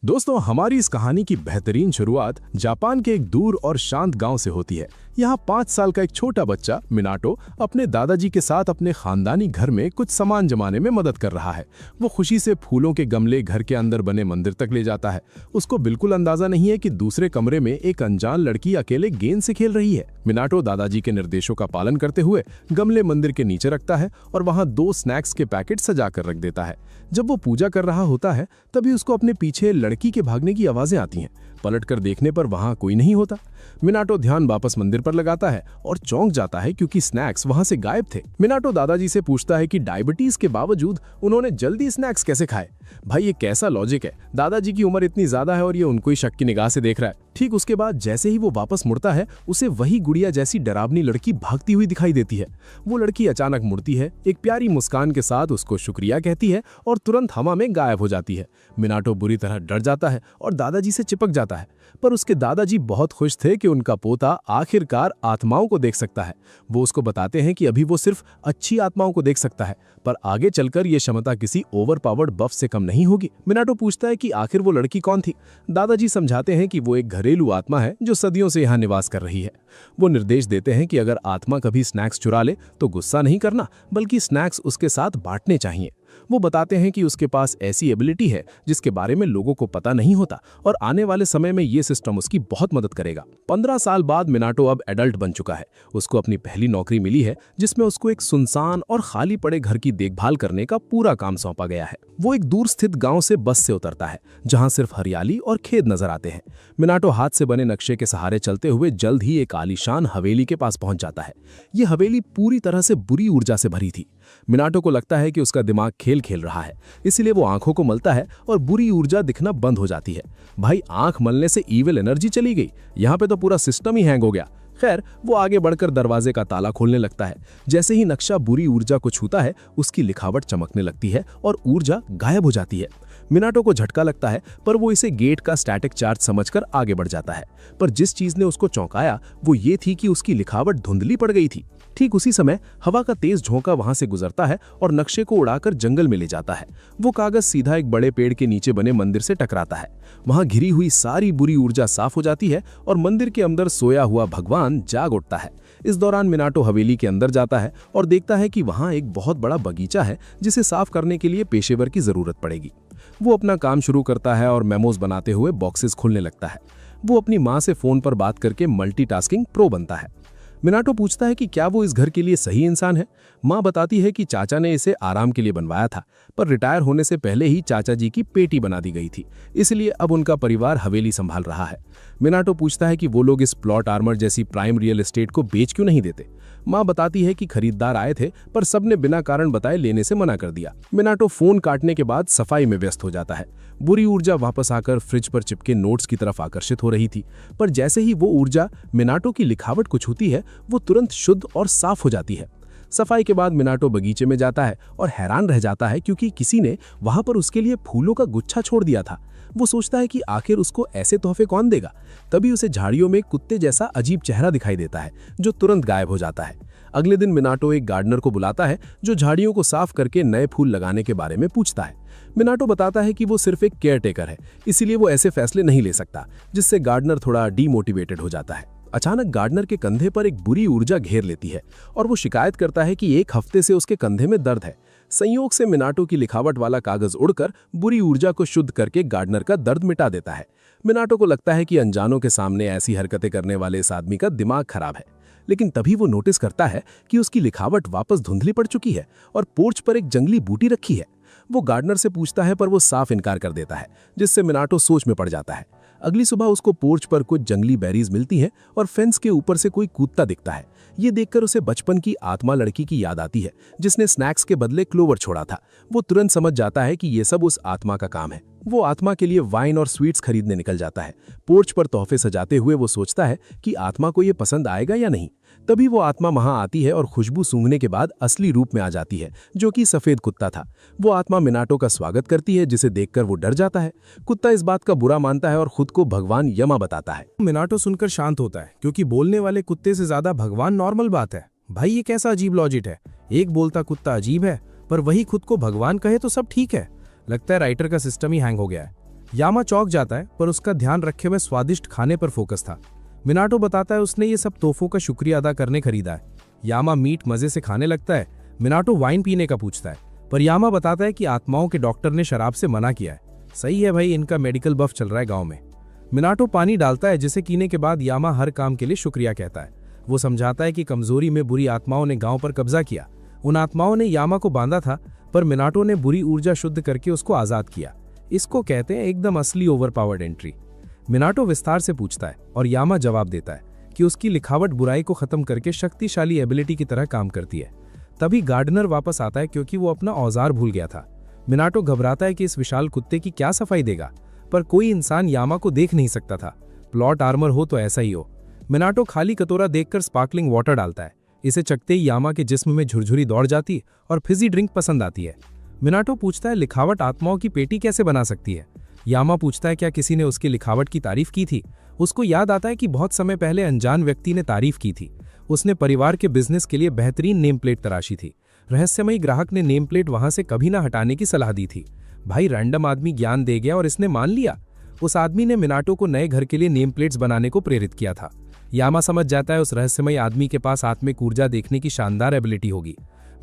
दोस्तों, हमारी इस कहानी की बेहतरीन शुरुआत जापान के एक दूर और शांत गांव से होती है। यहाँ 5 साल का एक छोटा बच्चा मिनाटो अपने दादाजी के साथ अपने खानदानी घर में कुछ सामान जमाने में मदद कर रहा है। वो खुशी से फूलों के गमले घर के अंदर बने मंदिर तक ले जाता है। उसको बिल्कुल अंदाजा नहीं है कि दूसरे कमरे में एक अनजान लड़की अकेले गेंद से खेल रही है। मिनाटो दादाजी के निर्देशों का पालन करते हुए गमले मंदिर के नीचे रखता है और वहाँ 2 स्नैक्स के पैकेट सजा कर रख देता है। जब वो पूजा कर रहा होता है तभी उसको अपने पीछे लड़की के भागने की आवाजें आती हैं। पलटकर देखने पर वहां कोई नहीं होता। मिनाटो ध्यान वापस मंदिर पर लगाता है और चौंक जाता है क्योंकि स्नैक्स वहां से गायब थे। मिनाटो दादाजी से पूछता है कि डायबिटीज के बावजूद उन्होंने जल्दी स्नैक्स कैसे खाए। भाई, ये कैसा लॉजिक है? दादाजी की उम्र इतनी ज्यादा है और ये उनको ही शक की निगाह से देख रहा है। ठीक उसके बाद जैसे ही वो वापस मुड़ता है, उसे वही गुड़िया जैसी डरावनी लड़की भागती हुई दिखाई देती है। वो लड़की अचानक मुड़ती है, एक प्यारी मुस्कान के साथ उसको शुक्रिया कहती है और तुरंत हवा में गायब हो जाती है। मिनाटो बुरी तरह डर जाता है और दादाजी से चिपक जाता है, पर उसके दादाजी बहुत खुश थे कि उनका पोता आखिरकार आत्माओं को देख सकता है। वो उसको बताते हैं कि अभी वो सिर्फ अच्छी आत्माओं को देख सकता है, पर आगे चलकर ये क्षमता किसी ओवरपावर्ड बफ से कम नहीं होगी। मिनाटो पूछता है कि आखिर वो लड़की कौन थी। दादाजी समझाते हैं कि वो एक घरेलू आत्मा है जो सदियों से यहाँ निवास कर रही है। वो निर्देश देते हैं कि अगर आत्मा कभी स्नैक्स चुरा ले तो गुस्सा नहीं करना, बल्कि स्नैक्स उसके साथ बांटने चाहिए। वो बताते हैं कि उसके पास ऐसी एबिलिटी है जिसके बारे में लोगों को पता नहीं होता और आने वाले समय में ये सिस्टम उसकी बहुत मदद करेगा। 15 साल बाद मिनाटो अब एडल्ट बन चुका है। उसको अपनी पहली नौकरी मिली है जिसमें उसको एक सुनसान और खाली पड़े घर की देखभाल करने का पूरा काम सौंपा गया है। वो एक दूर स्थित गांव से बस से उतरता है जहां सिर्फ हरियाली और खेत नजर आते हैं। मिनाटो हाथ से बने नक्शे के सहारे चलते हुए जल्द ही एक आलीशान हवेली के पास पहुंच जाता है। ये हवेली पूरी तरह से बुरी ऊर्जा से भरी थी। मिनाटो को लगता है कि उसका दिमाग खेल खेल रहा है, इसलिए वो आंखों को मलता है और बुरी ऊर्जा दिखना बंद हो जाती है। भाई, आंख मलने से ईविल एनर्जी चली गई। यहाँ पे तो पूरा सिस्टम ही हैंग हो गया। खैर, वो आगे बढ़कर दरवाजे का ताला खोलने लगता है। जैसे ही नक्शा बुरी ऊर्जा को छूता है, उसकी लिखावट चमकने लगती है और ऊर्जा गायब हो जाती है। मिनाटो को झटका लगता है, पर वो इसे गेट का स्टैटिक चार्ज समझकर आगे बढ़ जाता है। पर जिस चीज ने उसको चौंकाया वो ये थी कि उसकी लिखावट धुंधली पड़ गई थी। ठीक उसी समय हवा का तेज झोंका वहां से गुजरता है और नक्शे को उड़ाकर जंगल में ले जाता है। वो कागज सीधा एक बड़े पेड़ के नीचे बने मंदिर से टकराता है। वहां घिरी हुई सारी बुरी ऊर्जा साफ हो जाती है और मंदिर के अंदर सोया हुआ भगवान जाग उठता है। इस दौरान मिनाटो हवेली के अंदर जाता है और देखता है कि वहां एक बहुत बड़ा बगीचा है जिसे साफ करने के लिए पेशेवर की जरूरत पड़ेगी। वो अपना काम शुरू करता है और मेमोज बनाते हुए बॉक्सेस खोलने लगता है। वो अपनी माँ से फोन पर बात करके मल्टीटास्किंग प्रो बनता है। मिनाटो पूछता है कि क्या वो इस घर के लिए सही इंसान है। माँ बताती है कि चाचा ने इसे आराम के लिए बनवाया था, पर रिटायर होने से पहले ही चाचा जी की पेटी बना दी गई थी, इसलिए अब उनका परिवार हवेली संभाल रहा है। मिनाटो पूछता है कि वो लोग इस प्लॉट आर्मर जैसी प्राइम रियल एस्टेट को बेच क्यों नहीं देते। माँ बताती है कि खरीदार आए थे, पर सबने बिना कारण बताए लेने से मना कर दिया। मिनाटो फोन काटने के बाद सफाई में व्यस्त हो जाता है। बुरी ऊर्जा वापस आकर फ्रिज पर चिपके नोट्स की तरफ आकर्षित हो रही थी, पर जैसे ही वो ऊर्जा मिनाटो की लिखावट को छूती है, वो तुरंत शुद्ध और साफ हो जाती है। सफाई के बाद मिनाटो बगीचे में जाता है और हैरान रह जाता है क्योंकि किसी ने वहां पर उसके लिए फूलों का गुच्छा छोड़ दिया था। वो सोचता है कि आखिर उसको ऐसे तोहफे कौन देगा। तभी उसे झाड़ियों में कुत्ते जैसा अजीब चेहरा दिखाई देता है जो तुरंत गायब हो जाता है। अगले दिन मिनाटो एक गार्डनर को बुलाता है जो झाड़ियों को साफ करके नए फूल लगाने के बारे में पूछता है। मिनाटो बताता है कि वो सिर्फ एक केयरटेकर है, इसीलिए वो ऐसे फैसले नहीं ले सकता, जिससे गार्डनर थोड़ा डीमोटिवेटेड हो जाता है। अचानक गार्डनर के कंधे पर एक बुरी ऊर्जा घेर लेती है और वो शिकायत करता है कि 1 हफ्ते से उसके कंधे में दर्द है। संयोग से मिनाटो की लिखावट वाला कागज उड़कर बुरी ऊर्जा को शुद्ध करके गार्डनर का दर्द मिटा देता है। मिनाटो को लगता है कि अनजानों के सामने ऐसी हरकतें करने वाले इस आदमी का दिमाग खराब है, लेकिन तभी वो नोटिस करता है कि उसकी लिखावट वापस धुंधली पड़ चुकी है और पोर्च पर एक जंगली बूटी रखी है। वो गार्डनर से पूछता है, पर वो साफ इनकार कर देता है, जिससे मिनाटो सोच में पड़ जाता है। अगली सुबह उसको पोर्च पर कुछ जंगली बेरीज मिलती हैं और फेंस के ऊपर से कोई कूदता दिखता है। ये देखकर उसे बचपन की आत्मा लड़की की याद आती है जिसने स्नैक्स के बदले क्लोवर छोड़ा था। वो तुरंत समझ जाता है कि ये सब उस आत्मा का काम है। वो आत्मा के लिए वाइन और स्वीट्स खरीदने निकल जाता है। पोर्च पर तोहफे सजाते हुए वो सोचता है कि आत्मा को ये पसंद आएगा या नहीं। तभी वो आत्मा वहां आती है और खुशबू सूंघने के बाद असली रूप में आ जाती है, जो कि सफेद कुत्ता था। वो आत्मा मिनाटो का स्वागत करती है, जिसे देखकर वो डर जाता है। कुत्ता इस बात का बुरा मानता है और खुद को भगवान यमा बताता है। मिनाटो सुनकर शांत होता है, क्योंकि बोलने वाले कुत्ते से ज्यादा भगवान नॉर्मल बात है। भाई, ये कैसा अजीब लॉजिक है। एक बोलता कुत्ता अजीब है, पर वही खुद को भगवान कहे तो सब ठीक है। लगता है राइटर का सिस्टम ही हैंग हो गया है। यामा चौंक जाता है, पर उसका ध्यान रखे हुए स्वादिष्ट खाने पर फोकस था। मिनाटो बताता है उसने ये सब तोहफों का शुक्रिया अदा करने खरीदा है। यामा मीट मजे से खाने लगता है। मिनाटो वाइन पीने का पूछता है, पर यामा बताता है कि आत्माओं के डॉक्टर ने शराब से मना किया है। सही है भाई, इनका मेडिकल बफ चल रहा है गांव में। मिनाटो पानी डालता है, जिसे पीने के बाद यामा हर काम के लिए शुक्रिया कहता है। वो समझाता है कि कमजोरी में बुरी आत्माओं ने गांव पर कब्जा किया। उन आत्माओं ने यामा को बांधा था, पर मिनाटो ने बुरी ऊर्जा शुद्ध करके उसको आजाद किया। इसको कहते हैं एकदम असली ओवरपावर्ड एंट्री। मिनाटो विस्तार से पूछता है और यामा जवाब देता है कि उसकी लिखावट बुराई को खत्म करके शक्तिशाली एबिलिटी की तरह काम करती है। तभी गार्डनर वापस आता है, क्योंकि वो अपना औजार भूल गया था। मिनाटो घबराता है कि इस विशाल कुत्ते की क्या सफाई देगा, पर कोई इंसान यामा को देख नहीं सकता था। प्लॉट आर्मर हो तो ऐसा ही हो। मिनाटो खाली कटोरा देखकर स्पार्कलिंग वाटर डालता है। इसे चखते ही यामा के जिस्म में झुरझुरी दौड़ जाती और फिजी ड्रिंक पसंद आती है। मिनाटो पूछता है लिखावट आत्माओं की पेटी कैसे बना सकती है। यामा पूछता है क्या किसी ने उसकी लिखावट की तारीफ की थी। उसको याद आता है कि बहुत समय पहले अनजान व्यक्ति ने तारीफ की थी। उसने परिवार के बिजनेस के लिए बेहतरीन नेम प्लेट तराशी थी। रहस्यमयी ग्राहक ने नेम प्लेट वहां से कभी ना हटाने की सलाह दी थी। भाई रैंडम आदमी ज्ञान दे गया और इसने मान लिया। उस आदमी ने मिनाटो को नए घर के लिए नेम प्लेट्स बनाने को प्रेरित किया था। यामा समझ जाता है उस रहस्यमयी आदमी के पास आत्मिक ऊर्जा देखने की शानदार एबिलिटी होगी।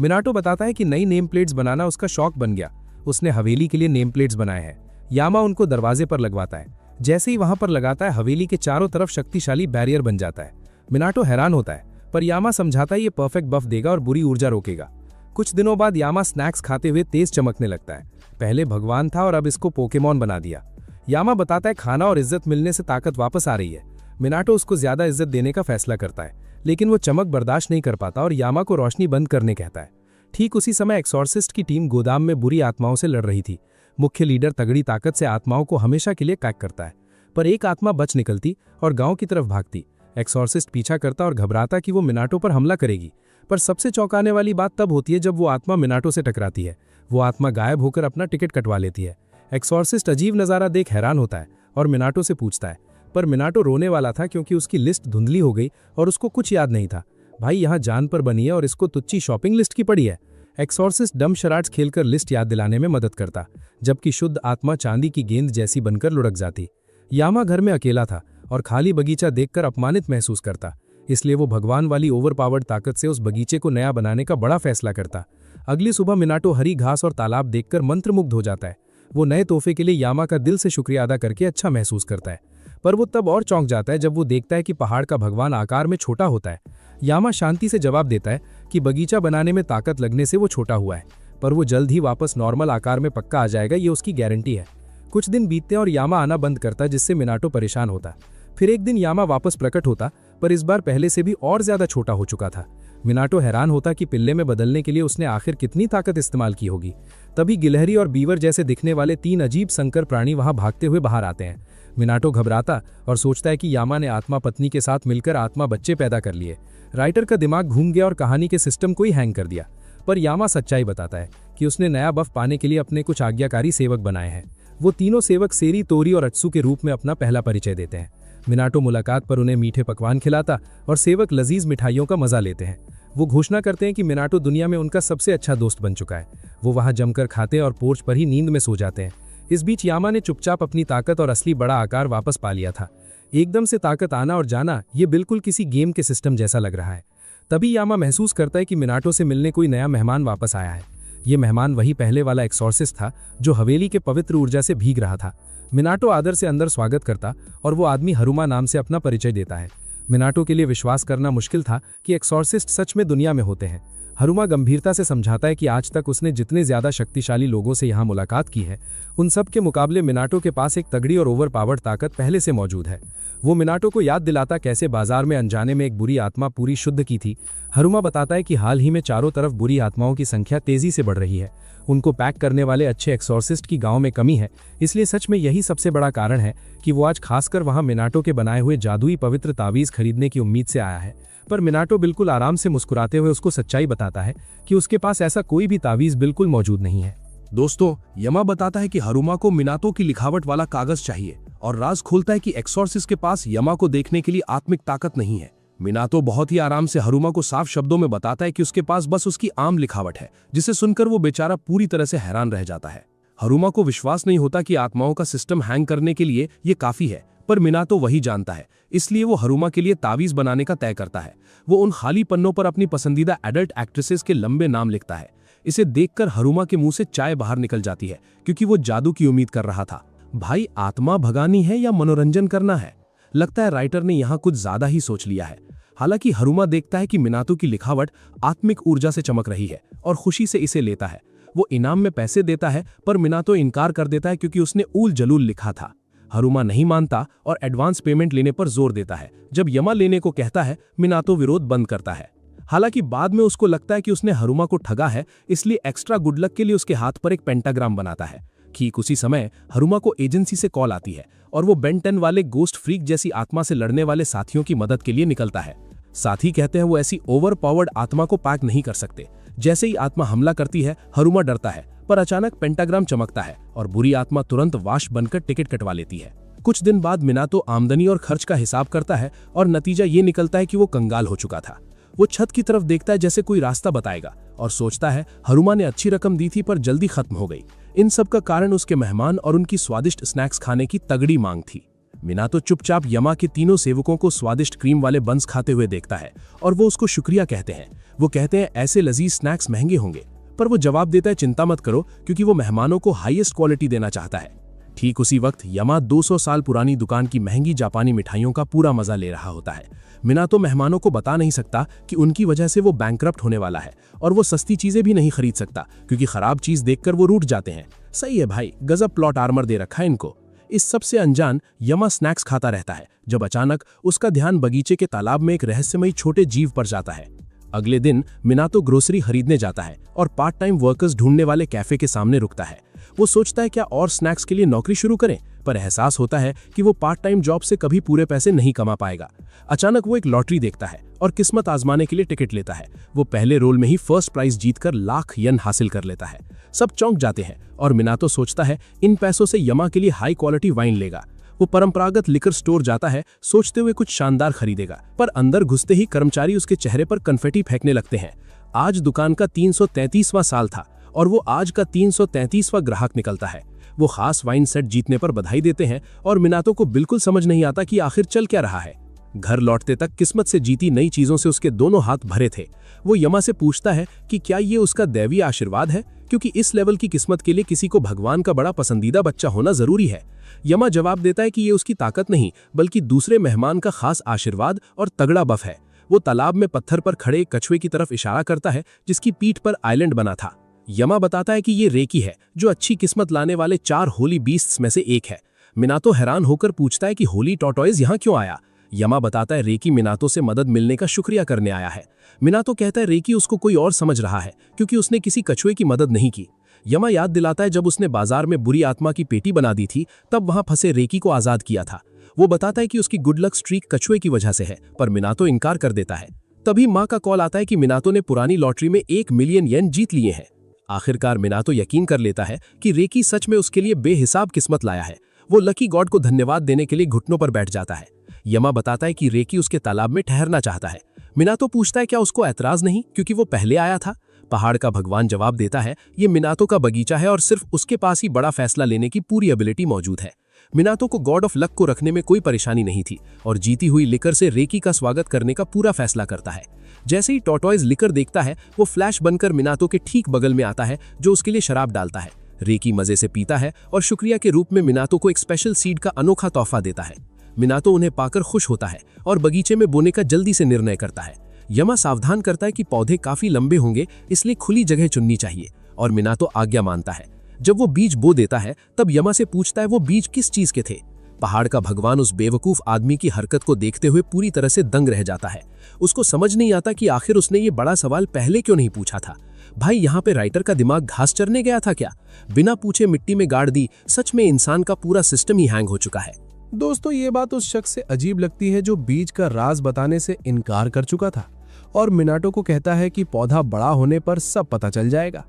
मिनाटो बताता है कि नई नेम प्लेट्स बनाना उसका शौक बन गया। उसने हवेली के लिए नेम प्लेट्स बनाए हैं। यामा उनको दरवाजे पर लगवाता है। जैसे ही वहां पर लगाता है, हवेली के चारों तरफ शक्तिशाली बैरियर बन जाता है। मिनाटो हैरान होता है, पर यामा समझाता है ये परफेक्ट बफ देगा और बुरी ऊर्जा रोकेगा। कुछ दिनों बाद यामा स्नैक्स खाते हुए तेज चमकने लगता है। पहले भगवान था और अब इसको पोकेमॉन बना दिया। यामा बताता है खाना और इज्जत मिलने से ताकत वापस आ रही है। मिनाटो उसको ज्यादा इज्जत देने का फैसला करता है, लेकिन वो चमक बर्दाश्त नहीं कर पाता और यामा को रोशनी बंद करने कहता है। ठीक उसी समय एक्सॉर्सिस्ट की टीम गोदाम में बुरी आत्माओं से लड़ रही थी। मुख्य लीडर तगड़ी ताकत से आत्माओं को हमेशा के लिए कैक करता है, पर एक आत्मा बच निकलती और गांव की तरफ भागती। एक्सॉर्सिस्ट पीछा करता और घबराता कि वो मिनाटो पर हमला करेगी, पर सबसे चौंकाने वाली बात तब होती है जब वो आत्मा मिनाटो से टकराती है। वो आत्मा गायब होकर अपना टिकट कटवा लेती है। एक्सॉर्सिस्ट अजीब नजारा देख हैरान होता है और मिनाटो से पूछता है, पर मिनाटो रोने वाला था क्योंकि उसकी लिस्ट धुंधली हो गई और उसको कुछ याद नहीं था। भाई यहाँ जान पर बनी है और इसको तुच्छी शॉपिंग लिस्ट की पड़ी है। एक्सॉर्सिस्ट डम शराड्स खेलकर लिस्ट याद दिलाने में मदद करता, जबकि शुद्ध आत्मा चांदी की गेंद जैसी बनकर लुढ़क जाती। यामा घर में अकेला था और खाली बगीचा देखकर अपमानित महसूस करता, इसलिए वो भगवान वाली ओवरपावर्ड ताकत से उस बगीचे को नया बनाने का बड़ा फैसला करता। अगली सुबह मिनाटो हरी घास और तालाब देखकर मंत्रमुग्ध हो जाता है। वो नए तोहफे के लिए यामा का दिल से शुक्रिया अदा करके अच्छा महसूस करता है, पर वो तब और चौंक जाता है जब वो देखता है कि पहाड़ का भगवान आकार में छोटा होता है। यामा शांति से जवाब देता है कि बगीचा बनाने में ताकत लगने से वो छोटा हुआ है, पर वो जल्द ही वापस नॉर्मल आकार में पक्का आ जाएगा, ये उसकी गारंटी है। कुछ दिन बीतते और यामा आना बंद करता, जिससे मिनाटो परेशान होता। फिर एक दिन यामा वापस प्रकट होता, पर इस बार पहले से भी और ज्यादा छोटा हो चुका था। मिनाटो हैरान होता कि पिल्ले में बदलने के लिए उसने आखिर कितनी ताकत इस्तेमाल की होगी। तभी गिलहरी और बीवर जैसे दिखने वाले 3 अजीब संकर प्राणी वहां भागते हुए बाहर आते हैं। मिनाटो घबराता और सोचता है कि यामा ने आत्मा पत्नी के साथ मिलकर आत्मा बच्चे पैदा कर लिए। राइटर का दिमाग घूम गया और कहानी के सिस्टम को ही हैंग कर दिया, पर यामा सच्चाई बताता है कि उसने नया बफ पाने के लिए अपने कुछ आज्ञाकारी सेवक बनाए हैं। वो तीनों सेवक सेरी, तोरी और अट्सू के रूप में अपना पहला परिचय देते हैं। मिनाटो मुलाकात पर उन्हें मीठे पकवान खिलाता और सेवक लजीज मिठाइयों का मजा लेते हैं। वो घोषणा करते हैं कि मिनाटो दुनिया में उनका सबसे अच्छा दोस्त बन चुका है। वो वहां जमकर खाते और पोर्च पर ही नींद में सो जाते हैं। इस बीच यामा ने चुपचाप अपनी ताकत और असली बड़ा आकार वापस पा लिया था। एकदम से ताकत आना और जाना, ये बिल्कुल किसी गेम के सिस्टम जैसा लग रहा है। तभी यामा महसूस करता है कि मिनाटो से मिलने कोई नया मेहमान वापस आया है। ये मेहमान वही पहले वाला एक्सॉर्सिस्ट था जो हवेली के पवित्र ऊर्जा से भीग रहा था। मिनाटो आदर से अंदर स्वागत करता और वो आदमी हरुमा नाम से अपना परिचय देता है। मिनाटो के लिए विश्वास करना मुश्किल था कि एक्सॉर्सिस्ट सच में दुनिया में होते हैं। हरुमा गंभीरता से समझाता है कि आज तक उसने जितने ज्यादा शक्तिशाली लोगों से यहाँ मुलाकात की है, उन सब के मुकाबले मिनाटो के पास एक तगड़ी और ओवरपावर्ड ताकत पहले से मौजूद है। वो मिनाटो को याद दिलाता कैसे बाजार में अनजाने में एक बुरी आत्मा पूरी शुद्ध की थी। हरुमा बताता है कि हाल ही में चारों तरफ बुरी आत्माओं की संख्या तेजी से बढ़ रही है। उनको पैक करने वाले अच्छे एक्सॉर्सिस्ट की गांव में कमी है, इसलिए सच में यही सबसे बड़ा कारण है कि वो आज खासकर वहां मिनाटो के बनाए हुए जादुई पवित्र तावीज खरीदने की उम्मीद से आया है। पर मिनाटो बिल्कुल आराम से मुस्कुराते हुए उसको सच्चाई बताता है कि उसके पास ऐसा कोई भी तावीज बिल्कुल मौजूद नहीं है। दोस्तों, यमा बताता है कि हरुमा को मिनाटो की लिखावट वाला कागज चाहिए और राज खोलता है कि एक्सॉर्सिस्ट के पास यमा को देखने के लिए आत्मिक ताकत नहीं है। मिनाटो बहुत ही आराम से हरुमा को साफ शब्दों में बताता है कि उसके पास बस उसकी आम लिखावट है, जिसे सुनकर वो बेचारा पूरी तरह से हैरान रह जाता है। हरुमा को विश्वास नहीं होता कि आत्माओं का सिस्टम हैंग करने के लिए ये काफी है, पर मिनातो वही जानता है, इसलिए वो हरुमा के लिए तावीज बनाने का तय करता है। वो उन खाली पन्नों पर अपनी पसंदीदा एडल्ट एक्ट्रेसेस के लंबे नाम लिखता है। इसे देखकर हरुमा के मुंह से चाय बाहर निकल जाती है, क्योंकि वो जादू की उम्मीद कर रहा था। भाई, आत्मा भगानी है या मनोरंजन करना है? लगता है राइटर ने यहाँ कुछ ज्यादा ही सोच लिया है। हालांकि हरुमा देखता है कि मिनातो की लिखावट आत्मिक ऊर्जा से चमक रही है और खुशी से इसे लेता है। वो इनाम में पैसे देता है, पर मिनातो इनकार कर देता है क्योंकि उसने ऊल जलूल लिखा था। हरुमा नहीं मानता और एडवांस पेमेंट लेने पर जोर देता है। जब यमा लेने को कहता है, मिनातो विरोध बंद करता है। हालांकि बाद में उसको लगता है कि उसने हरुमा को ठगा है, इसलिए एक्स्ट्रा गुड लक के लिए उसके हाथ पर एक पेंटाग्राम बनाता है। ठीक उसी समय हरुमा को एजेंसी से कॉल आती है और वो बेन 10 वाले गोस्ट फ्रीक जैसी आत्मा से लड़ने वाले साथियों की मदद के लिए निकलता है। साथी कहते हैं वो ऐसी ओवर पावर्ड आत्मा को पैक नहीं कर सकते। जैसे ही आत्मा हमला करती है, हरुमा डरता है, पर अचानक पेंटाग्राम चमकता है और बुरी आत्मा तुरंत वाश बनकर टिकट कटवा लेती है। कुछ दिन बाद मिनातो आमदनी और खर्च का हिसाब करता है और नतीजा ये निकलता है कि वो कंगाल हो चुका था। वो छत की तरफ देखता है जैसे कोई रास्ता बताएगा और सोचता है हरुमा ने अच्छी रकम दी थी पर जल्दी खत्म हो गई। इन सब का कारण उसके मेहमान और उनकी स्वादिष्ट स्नैक्स खाने की तगड़ी मांग थी। मिनातो चुपचाप यमा के तीनों सेवकों को स्वादिष्ट क्रीम वाले बंस खाते हुए देखता है और वो उसको शुक्रिया कहते हैं। वो कहते हैं ऐसे लजीज स्नैक्स महंगे होंगे, पर वो जवाब देता है चिंता मत करो, क्योंकि वो मेहमानों को हाईएस्ट क्वालिटी देना चाहता है। ठीक उसी वक्त यमा 200 साल पुरानी दुकान की महंगी जापानी मिठाइयों का पूरा मजा ले रहा होता है। मिनातो मेहमानों को बता नहीं सकता कि उनकी वजह से वो बैंकरप्ट होने वाला है और वो सस्ती चीजें भी नहीं खरीद सकता, क्योंकि खराब चीज देखकर वो रूठ जाते हैं। सही है भाई, गजब प्लॉट आर्मर दे रखा है इनको। इस सब से अनजान यमा स्नैक्स खाता रहता है, जब अचानक उसका ध्यान बगीचे के तालाब में एक रहस्यमयी छोटे जीव पर जाता है। अगले दिन मिनातो ग्रोसरी खरीदने जाता है और पार्ट टाइम वर्कर्स ढूंढने वाले कैफे के सामने रुकता है। वो सोचता है क्या और स्नैक्स के लिए नौकरी शुरू करें, पर एहसास होता है कि वो पार्ट टाइम जॉब से कभी पूरे पैसे नहीं कमा पाएगा। अचानक वो एक लॉटरी देखता है और किस्मत आजमाने के लिए टिकट लेता है। वो पहले रोल में ही फर्स्ट प्राइज जीतकर लाख येन हासिल कर लेता है। सब चौंक जाते हैं और मिनातो सोचता है इन पैसों से यमा के लिए हाई क्वालिटी वाइन लेगा। वो परंपरागत लिकर स्टोर जाता है, सोचते हुए कुछ शानदार खरीदेगा, पर अंदर घुसते ही कर्मचारी उसके चेहरे पर कन्फेटी फेंकने लगते हैं। आज दुकान का 333वां साल था और वो आज का 333वां ग्राहक निकलता है। वो खास वाइन सेट जीतने पर बधाई देते हैं और मिनातो को बिल्कुल समझ नहीं आता कि आखिर चल क्या रहा है। घर लौटते तक किस्मत से जीती नई चीजों से उसके दोनों हाथ भरे थे। वो यमा से पूछता है कि क्या ये उसका दैवीय आशीर्वाद है, क्योंकि इस लेवल की किस्मत के लिए किसी को भगवान का बड़ा पसंदीदा बच्चा होना जरूरी है। यमा जवाब देता है कि ये उसकी ताकत नहीं, बल्कि दूसरे मेहमान का खास आशीर्वाद और तगड़ा बफ है। वो तालाब में पत्थर पर खड़े कछुए की तरफ इशारा करता है, जिसकी पीठ पर आइलैंड बना था। यमा बताता है कि ये रेकी है, जो अच्छी किस्मत लाने वाले 4 होली बीस्ट्स में से एक है। मिनातो हैरान होकर पूछता है कि होली टॉर्टोइज यहाँ क्यों आया। यमा बताता है रेकी मिनातो से मदद मिलने का शुक्रिया करने आया है। मिनातो कहता है रेकी उसको कोई और समझ रहा है, क्योंकि उसने किसी कछुए की मदद नहीं की। यमा याद दिलाता है जब उसने बाजार में बुरी आत्मा की पेटी बना दी थी, तब वहां फंसे रेकी को आजाद किया था। वो बताता है कि उसकी गुड लक स्ट्रीक कछुए की वजह से है, पर मिनातो इनकार कर देता है। तभी माँ का कॉल आता है कि मिनातो ने पुरानी लॉटरी में 1 मिलियन येन जीत लिए हैं। आखिरकार मिनातो यकीन कर लेता है कि रेकी सच में उसके लिए बेहिसाब किस्मत लाया है। वो लकी गॉड को धन्यवाद देने के लिए घुटनों पर बैठ जाता है। यमा बताता है कि रेकी उसके तालाब में ठहरना चाहता है। मिनातो पूछता है क्या उसको ऐतराज नहीं, क्योंकि वो पहले आया था। पहाड़ का भगवान जवाब देता है ये मिनातो का बगीचा है और सिर्फ उसके पास ही बड़ा फैसला लेने की पूरी एबिलिटी मौजूद है। मिनातो को गॉड ऑफ लक को रखने में कोई परेशानी नहीं थी और जीती हुई लिकर से रेकी का स्वागत करने का पूरा फैसला करता है। जैसे ही टॉर्टोइज लिकर देखता है, वो फ्लैश बनकर मिनातो के ठीक बगल में आता है, जो उसके लिए शराब डालता है। रेकी मजे से पीता है और शुक्रिया के रूप में मिनातो को एक स्पेशल सीड का अनोखा तोहफा देता है। मिनातो उन्हें पाकर खुश होता है और बगीचे में बोने का जल्दी से निर्णय करता है। यमा सावधान करता है कि पौधे काफी लंबे होंगे, इसलिए खुली जगह चुननी चाहिए, और मिनातो आज्ञा मानता है। जब वो बीज बो देता है, तब यमा से पूछता है वो बीज किस चीज के थे। पहाड़ का भगवान उस बेवकूफ आदमी की हरकत को देखते हुए पूरी तरह से दंग रह जाता है। उसको समझ नहीं आता कि आखिर उसने ये बड़ा सवाल पहले क्यों नहीं पूछा था। भाई, यहाँ पे राइटर का दिमाग घास चरने गया था क्या? बिना पूछे मिट्टी में गाड़ दी। सच में इंसान का पूरा सिस्टम ही हैंग हो चुका है। दोस्तों, ये बात उस शख्स से अजीब लगती है जो बीज का राज बताने से इनकार कर चुका था और मिनाटो को कहता है कि पौधा बड़ा होने पर सब पता चल जाएगा।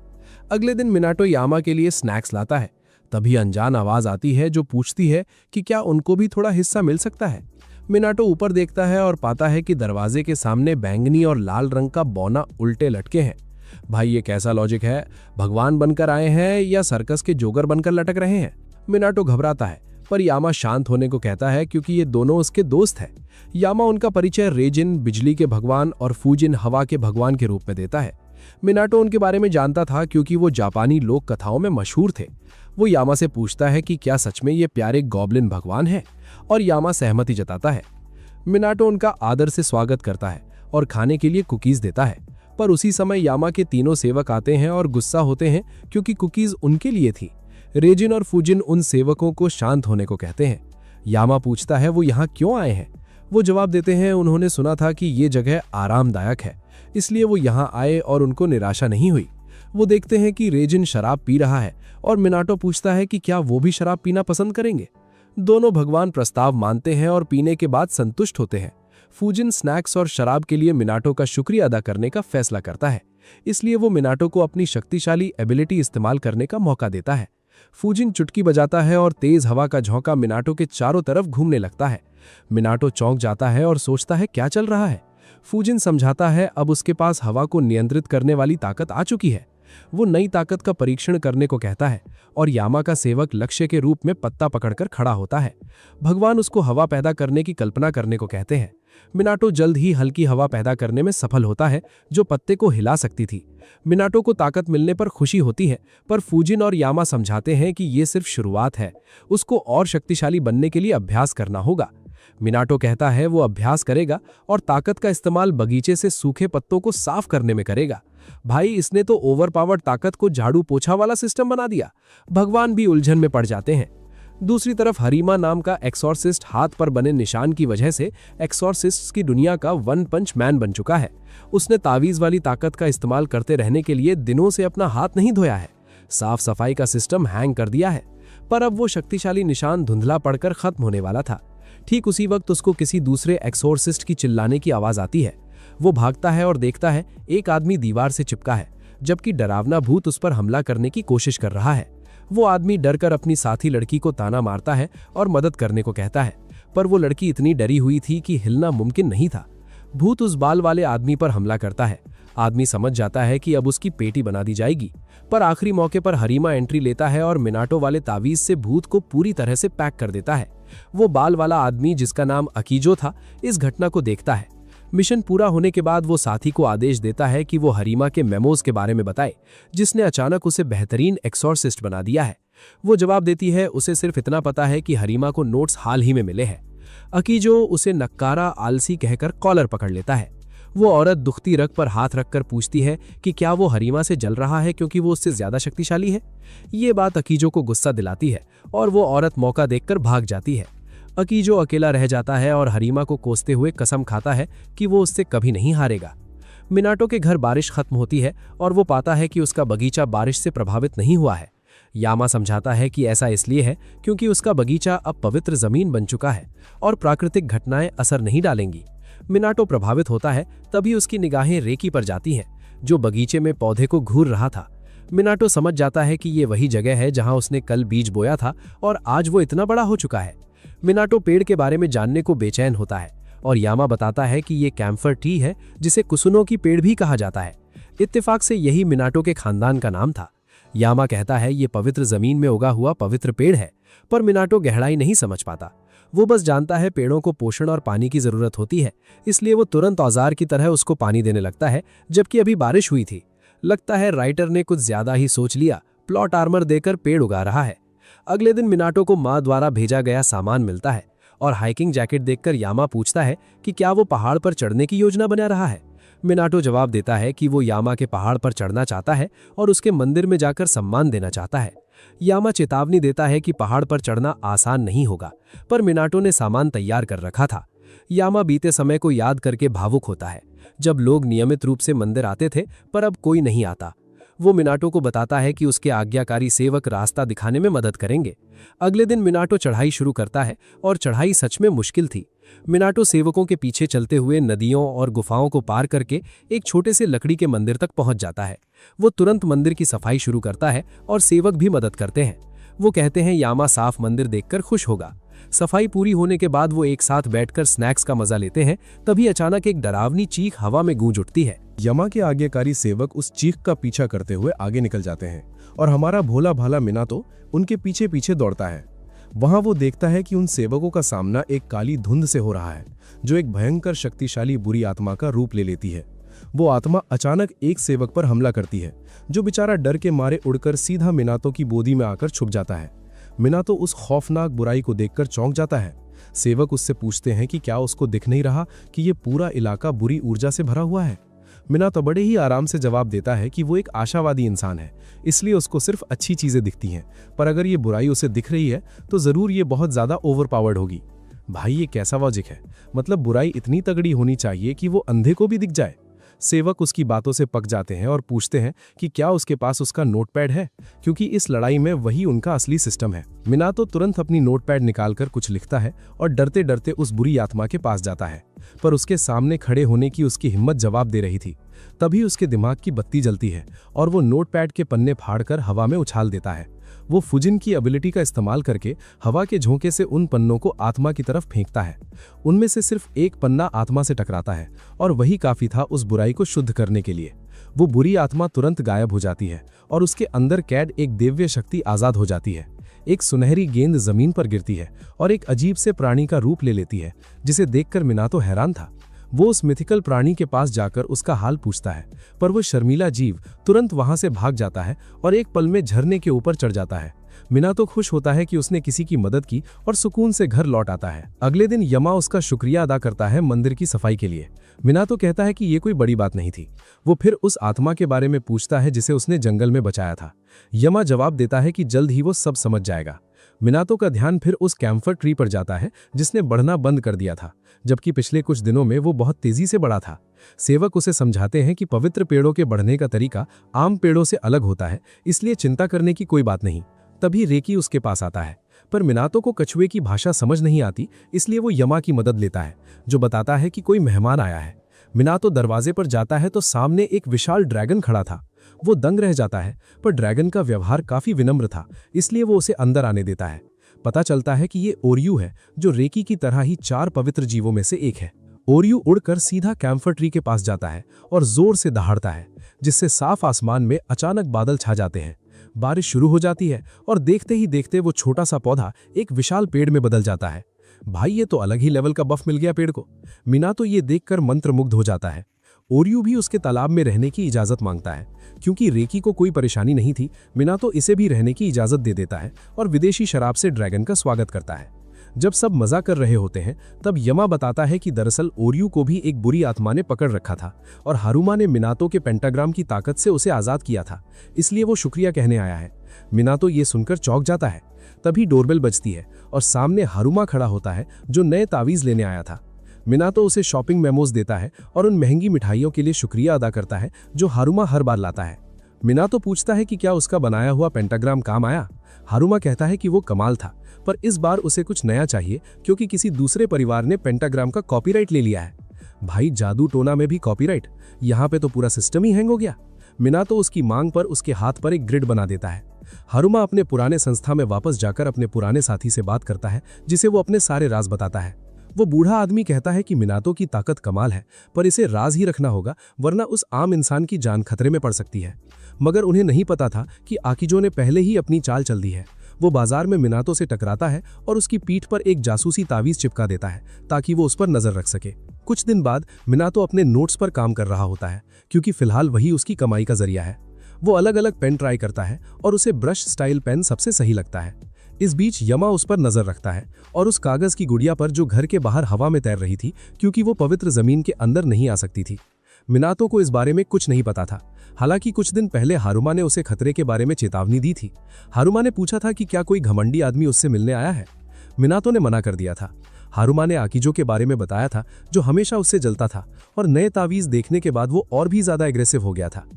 अगले दिन मिनाटो यामा के लिए स्नैक्स लाता है। तभी अनजान आवाज आती है जो पूछती है कि क्या उनको भी थोड़ा हिस्सा मिल सकता है। मिनाटो ऊपर देखता है और पाता है कि दरवाजे के सामने बैंगनी और लाल रंग का बौना उल्टे लटके हैं। भाई ये कैसा लॉजिक है, भगवान बनकर आए हैं या सर्कस के जोकर बनकर लटक रहे हैं? मिनाटो घबराता है, पर यामा शांत होने को कहता है क्योंकि ये दोनों उसके दोस्त हैं। यामा उनका परिचय रेजिन बिजली के भगवान और फूजिन हवा के भगवान के रूप में देता है। मिनाटो उनके बारे में जानता था क्योंकि वो जापानी लोक कथाओं में मशहूर थे। वो यामा से पूछता है कि क्या सच में ये प्यारे गॉब्लिन भगवान है, और यामा सहमति जताता है। मिनाटो उनका आदर से स्वागत करता है और खाने के लिए कुकीज देता है, पर उसी समय यामा के तीनों सेवक आते हैं और गुस्सा होते हैं क्योंकि कुकीज उनके लिए थी। रेजिन और फूजिन उन सेवकों को शांत होने को कहते हैं। यामा पूछता है वो यहाँ क्यों आए हैं। वो जवाब देते हैं उन्होंने सुना था कि ये जगह आरामदायक है, इसलिए वो यहाँ आए और उनको निराशा नहीं हुई। वो देखते हैं कि रेजिन शराब पी रहा है और मिनाटो पूछता है कि क्या वो भी शराब पीना पसंद करेंगे। दोनों भगवान प्रस्ताव मानते हैं और पीने के बाद संतुष्ट होते हैं। फूजिन स्नैक्स और शराब के लिए मिनाटो का शुक्रिया अदा करने का फैसला करता है, इसलिए वो मिनाटो को अपनी शक्तिशाली एबिलिटी इस्तेमाल करने का मौका देता है। फूजिन चुटकी बजाता है और तेज हवा का झोंका मिनाटो के चारों तरफ घूमने लगता है। मिनाटो चौंक जाता है और सोचता है क्या चल रहा है। फूजिन समझाता है अब उसके पास हवा को नियंत्रित करने वाली ताकत आ चुकी है। वो नई ताकत का परीक्षण करने को कहता है और यामा का सेवक लक्ष्य के रूप में पत्ता पकड़कर खड़ा होता है। भगवान उसको हवा पैदा करने की कल्पना करने को कहते हैं। मिनाटो जल्द ही हल्की हवा पैदा करने में सफल होता है जो पत्ते को हिला सकती थी। मिनाटो को ताकत मिलने पर खुशी होती है, पर फूजिन और यामा समझाते हैं कि ये सिर्फ शुरुआत है, उसको और शक्तिशाली बनने के लिए अभ्यास करना होगा। मिनाटो कहता है वो अभ्यास करेगा और ताकत का इस्तेमाल बगीचे से सूखे पत्तों को साफ करने में करेगा। भाई इसने तो ओवरपावर्ड ताकत को झाड़ू पोछा वाला सिस्टम बना दिया। भगवान भी उलझन में पड़ जाते हैं। दूसरी तरफ हरीमा नाम का एक्सॉर्सिस्ट हाथ पर बने निशान की वजह से एक्सॉर्सिस्ट्स की दुनिया का वन पंच मैन बन चुका है। उसने तावीज वाली ताकत का इस्तेमाल करते रहने के लिए दिनों से अपना हाथ नहीं धोया है। साफ सफाई का सिस्टम हैंग कर दिया है, पर अब वो शक्तिशाली निशान धुंधला पड़कर खत्म होने वाला था। ठीक उसी वक्त उसको किसी दूसरे एक्सॉर्सिस्ट की चिल्लाने की आवाज आती है। वो भागता है और देखता है एक आदमी दीवार से चिपका है, जबकि डरावना भूत उस पर हमला करने की कोशिश कर रहा है। वो आदमी डरकर अपनी साथी लड़की को ताना मारता है और मदद करने को कहता है, पर वो लड़की इतनी डरी हुई थी कि हिलना मुमकिन नहीं था। भूत उस बाल वाले आदमी पर हमला करता है। आदमी समझ जाता है कि अब उसकी पेटी बना दी जाएगी, पर आखिरी मौके पर हरीमा एंट्री लेता है और मिनाटो वाले तावीज से भूत को पूरी तरह से पैक कर देता है। वो बाल वाला आदमी जिसका नाम अकीजो था इस घटना को देखता है। मिशन पूरा होने के बाद वो साथी को आदेश देता है कि वो हरीमा के मेमोज के बारे में बताए, जिसने अचानक उसे बेहतरीन एक्सॉर्सिस्ट बना दिया है। वो जवाब देती है उसे सिर्फ इतना पता है कि हरीमा को नोट्स हाल ही में मिले हैं। अकीजो उसे नक्कारा आलसी कहकर कॉलर पकड़ लेता है। वो औरत दुखती रग पर हाथ रखकर पूछती है कि क्या वो हरीमा से जल रहा है क्योंकि वो उससे ज्यादा शक्तिशाली है। ये बात अकीजो को गुस्सा दिलाती है और वो औरत मौका देखकर भाग जाती है। अकीजो अकेला रह जाता है और हरीमा को कोसते हुए कसम खाता है कि वो उससे कभी नहीं हारेगा। मिनाटो के घर बारिश खत्म होती है और वो पाता है कि उसका बगीचा बारिश से प्रभावित नहीं हुआ है। यामा समझाता है कि ऐसा इसलिए है क्योंकि उसका बगीचा अब पवित्र जमीन बन चुका है और प्राकृतिक घटनाएं असर नहीं डालेंगी। मिनाटो प्रभावित होता है, तभी उसकी निगाहें रेकी पर जाती हैं, जो बगीचे में पौधे को घूर रहा था। मिनाटो समझ जाता है कि ये वही जगह है जहां उसने कल बीज बोया था और आज वो इतना बड़ा हो चुका है। मिनाटो पेड़ के बारे में जानने को बेचैन होता है और यामा बताता है कि ये कैम्फर टी है जिसे कुसुनो की पेड़ भी कहा जाता है। इत्तेफाक से यही मिनाटो के खानदान का नाम था। यामा कहता है ये पवित्र जमीन में उगा हुआ पवित्र पेड़ है, पर मिनाटो गहराई नहीं समझ पाता। वो बस जानता है पेड़ों को पोषण और पानी की जरूरत होती है, इसलिए वो तुरंत औजार की तरह उसको पानी देने लगता है, जबकि अभी बारिश हुई थी। लगता है राइटर ने कुछ ज्यादा ही सोच लिया, प्लॉट आर्मर देकर पेड़ उगा रहा है। अगले दिन मिनाटो को माँ द्वारा भेजा गया सामान मिलता है और हाइकिंग जैकेट देखकर यामा पूछता है कि क्या वो पहाड़ पर चढ़ने की योजना बना रहा है। मिनाटो जवाब देता है कि वो यामा के पहाड़ पर चढ़ना चाहता है और उसके मंदिर में जाकर सम्मान देना चाहता है। यामा चेतावनी देता है कि पहाड़ पर चढ़ना आसान नहीं होगा, पर मिनाटो ने सामान तैयार कर रखा था। यामा बीते समय को याद करके भावुक होता है, जब लोग नियमित रूप से मंदिर आते थे पर अब कोई नहीं आता। वो मिनाटो को बताता है कि उसके आज्ञाकारी सेवक रास्ता दिखाने में मदद करेंगे। अगले दिन मिनाटो चढ़ाई शुरू करता है और चढ़ाई सच में मुश्किल थी। मिनाटो सेवकों के पीछे चलते हुए नदियों और गुफाओं को पार करके एक छोटे से लकड़ी के मंदिर तक पहुंच जाता है। वो तुरंत मंदिर की सफाई शुरू करता है और सेवक भी मदद करते हैं। वो कहते हैं यामा साफ मंदिर देखकर खुश होगा। सफाई पूरी होने के बाद वो एक साथ बैठकर स्नैक्स का मजा लेते हैं, तभी अचानक एक डरावनी चीख हवा में गूंज उठती है। यमा के आज्ञाकारी सेवक उस चीख का पीछा करते हुए आगे निकल जाते हैं और हमारा भोला भाला मिनातो उनके पीछे पीछे दौड़ता है। वहां वो देखता है कि उन सेवकों का सामना एक काली धुंध से हो रहा है, जो एक भयंकर शक्तिशाली बुरी आत्मा का रूप ले लेती है। वो आत्मा अचानक एक सेवक पर हमला करती है, जो बेचारा डर के मारे उड़कर सीधा मिनातो की गोदी में आकर छुप जाता है। मिनातो उस खौफनाक बुराई को देखकर चौंक जाता है। सेवक उससे पूछते हैं कि क्या उसको दिख नहीं रहा कि ये पूरा इलाका बुरी ऊर्जा से भरा हुआ है। मिनातो बड़े ही आराम से जवाब देता है कि वो एक आशावादी इंसान है, इसलिए उसको सिर्फ अच्छी चीजें दिखती हैं, पर अगर ये बुराई उसे दिख रही है तो जरूर ये बहुत ज्यादा ओवरपावर्ड होगी। भाई ये कैसा लॉजिक है? मतलब बुराई इतनी तगड़ी होनी चाहिए कि वो अंधे को भी दिख जाए। सेवक उसकी बातों से पक जाते हैं और पूछते हैं कि क्या उसके पास उसका नोटपैड है, क्योंकि इस लड़ाई में वही उनका असली सिस्टम है। मिनातो तुरंत अपनी नोटपैड निकालकर कुछ लिखता है और डरते डरते उस बुरी आत्मा के पास जाता है, पर उसके सामने खड़े होने की उसकी हिम्मत जवाब दे रही थी। तभी उसके दिमाग की बत्ती जलती है और वो नोटपैड के पन्ने फाड़कर हवा में उछाल देता है। वो फुजिन की एबिलिटी का इस्तेमाल करके हवा के झोंके से उन पन्नों को आत्मा की तरफ फेंकता है। उनमें से सिर्फ एक पन्ना आत्मा से टकराता है और वही काफी था उस बुराई को शुद्ध करने के लिए। वो बुरी आत्मा तुरंत गायब हो जाती है और उसके अंदर कैद एक दिव्य शक्ति आजाद हो जाती है। एक सुनहरी गेंद जमीन पर गिरती है और एक अजीब से प्राणी का रूप ले लेती है, जिसे देखकर मिनातो हैरान था। वो उस मिथिकल प्राणी के पास जाकर उसका हाल पूछता है, पर वो शर्मीला जीव तुरंत वहां से भाग जाता है और एक पल में झरने के ऊपर चढ़ जाता है। मिनातो खुश होता है कि उसने किसी की मदद की और सुकून से घर लौट आता है। अगले दिन यमा उसका शुक्रिया अदा करता है मंदिर की सफाई के लिए। मिनातो कहता है कि ये कोई बड़ी बात नहीं थी। वो फिर उस आत्मा के बारे में पूछता है जिसे उसने जंगल में बचाया था। यमा जवाब देता है कि जल्द ही वो सब समझ जाएगा। मिनातो का ध्यान फिर उस कैम्फर ट्री पर जाता है जिसने बढ़ना बंद कर दिया था, जबकि पिछले कुछ दिनों में वो बहुत तेजी से बढ़ा था। सेवक उसे समझाते हैं कि पवित्र पेड़ों के बढ़ने का तरीका आम पेड़ों से अलग होता है, इसलिए चिंता करने की कोई बात नहीं। तभी रेकी उसके पास आता है, पर मिनातो को कछुए की भाषा समझ नहीं आती, इसलिए वो यमा की मदद लेता है, जो बताता है कि कोई मेहमान आया है। मिनातो दरवाजे पर जाता है तो सामने एक विशाल ड्रैगन खड़ा था। वो दंग रह जाता है, पर ड्रैगन का व्यवहार काफी विनम्र था, इसलिए वो उसे अंदर आने देता है। पता चलता है कि ये ओरियू है, जो रेकी की तरह ही 4 पवित्र जीवों में से एक है। ओरियू उड़कर सीधा कैम्फर ट्री के पास जाता है और जोर से दहाड़ता है, जिससे साफ आसमान में अचानक बादल छा जाते हैं। बारिश शुरू हो जाती है और देखते ही देखते वो छोटा सा पौधा एक विशाल पेड़ में बदल जाता है। भाई ये तो अलग ही लेवल का बफ मिल गया पेड़ को। मिनातो ये देखकर मंत्रमुग्ध हो जाता है। ओरियू भी उसके तालाब में रहने की इजाजत मांगता है। क्योंकि रेकी को कोई परेशानी नहीं थी, मिनातो इसे भी रहने की इजाजत दे देता है और विदेशी शराब से ड्रैगन का स्वागत करता है। जब सब मजा कर रहे होते हैं, तब यमा बताता है कि दरअसल ओरियू को भी एक बुरी आत्मा ने पकड़ रखा था और हारुमा ने मिनातो के पेंटाग्राम की ताकत से उसे आजाद किया था, इसलिए वो शुक्रिया कहने आया है। मिनातो ये सुनकर चौंक जाता है। तभी डोरबेल बजती है और सामने हारुमा खड़ा होता है, जो नए तावीज लेने आया था। मिनातो उसे शॉपिंग मेमोज देता है और उन महंगी मिठाइयों के लिए शुक्रिया अदा करता है जो हारुमा हर बार लाता है। मिनातो पूछता है कि क्या उसका बनाया हुआ पेंटाग्राम काम आया। हारुमा कहता है कि वो कमाल था, पर इस बार उसे कुछ नया चाहिए क्योंकि किसी दूसरे परिवार ने पेंटाग्राम का कॉपीराइट ले लिया है। भाई जादू टोना में भी कॉपीराइट, यहाँ पे तो पूरा सिस्टम ही हैंग हो गया। मिनातो उसकी मांग पर उसके हाथ पर एक ग्रिड बना देता है। हारुमा अपने पुराने संस्था में वापस जाकर अपने पुराने साथी से बात करता है, जिसे वो अपने सारे राज बताता है। वो बूढ़ा आदमी कहता है कि मिनातो की ताकत कमाल है, पर इसे राज ही रखना होगा, वरना उस आम इंसान की जान खतरे में पड़ सकती है। मगर उन्हें नहीं पता था कि आकिजो ने पहले ही अपनी चाल चल दी है। वो बाजार में मिनातो से टकराता है और उसकी पीठ पर एक जासूसी तावीज चिपका देता है ताकि वो उस पर नजर रख सके। कुछ दिन बाद मिनातो अपने नोट्स पर काम कर रहा होता है, क्योंकि फिलहाल वही उसकी कमाई का जरिया है। वो अलग अलग पेन ट्राई करता है और उसे ब्रश स्टाइल पेन सबसे सही लगता है। इस बीच यमा उस पर नजर रखता है और उस कागज की गुड़िया पर जो घर के बाहर हवा में तैर रही थी, क्योंकि वो पवित्र जमीन के अंदर नहीं आ सकती थी। मिनातो को इस बारे में कुछ नहीं पता था। हालांकि कुछ दिन पहले हारुमा ने उसे खतरे के बारे में चेतावनी दी थी। हारुमा ने पूछा था कि क्या कोई घमंडी आदमी उससे मिलने आया है। मिनातो ने मना कर दिया था। हारुमा ने आकिजो के बारे में बताया था, जो हमेशा उससे जलता था और नए तावीज देखने के बाद वो और भी ज्यादा एग्रेसिव हो गया था।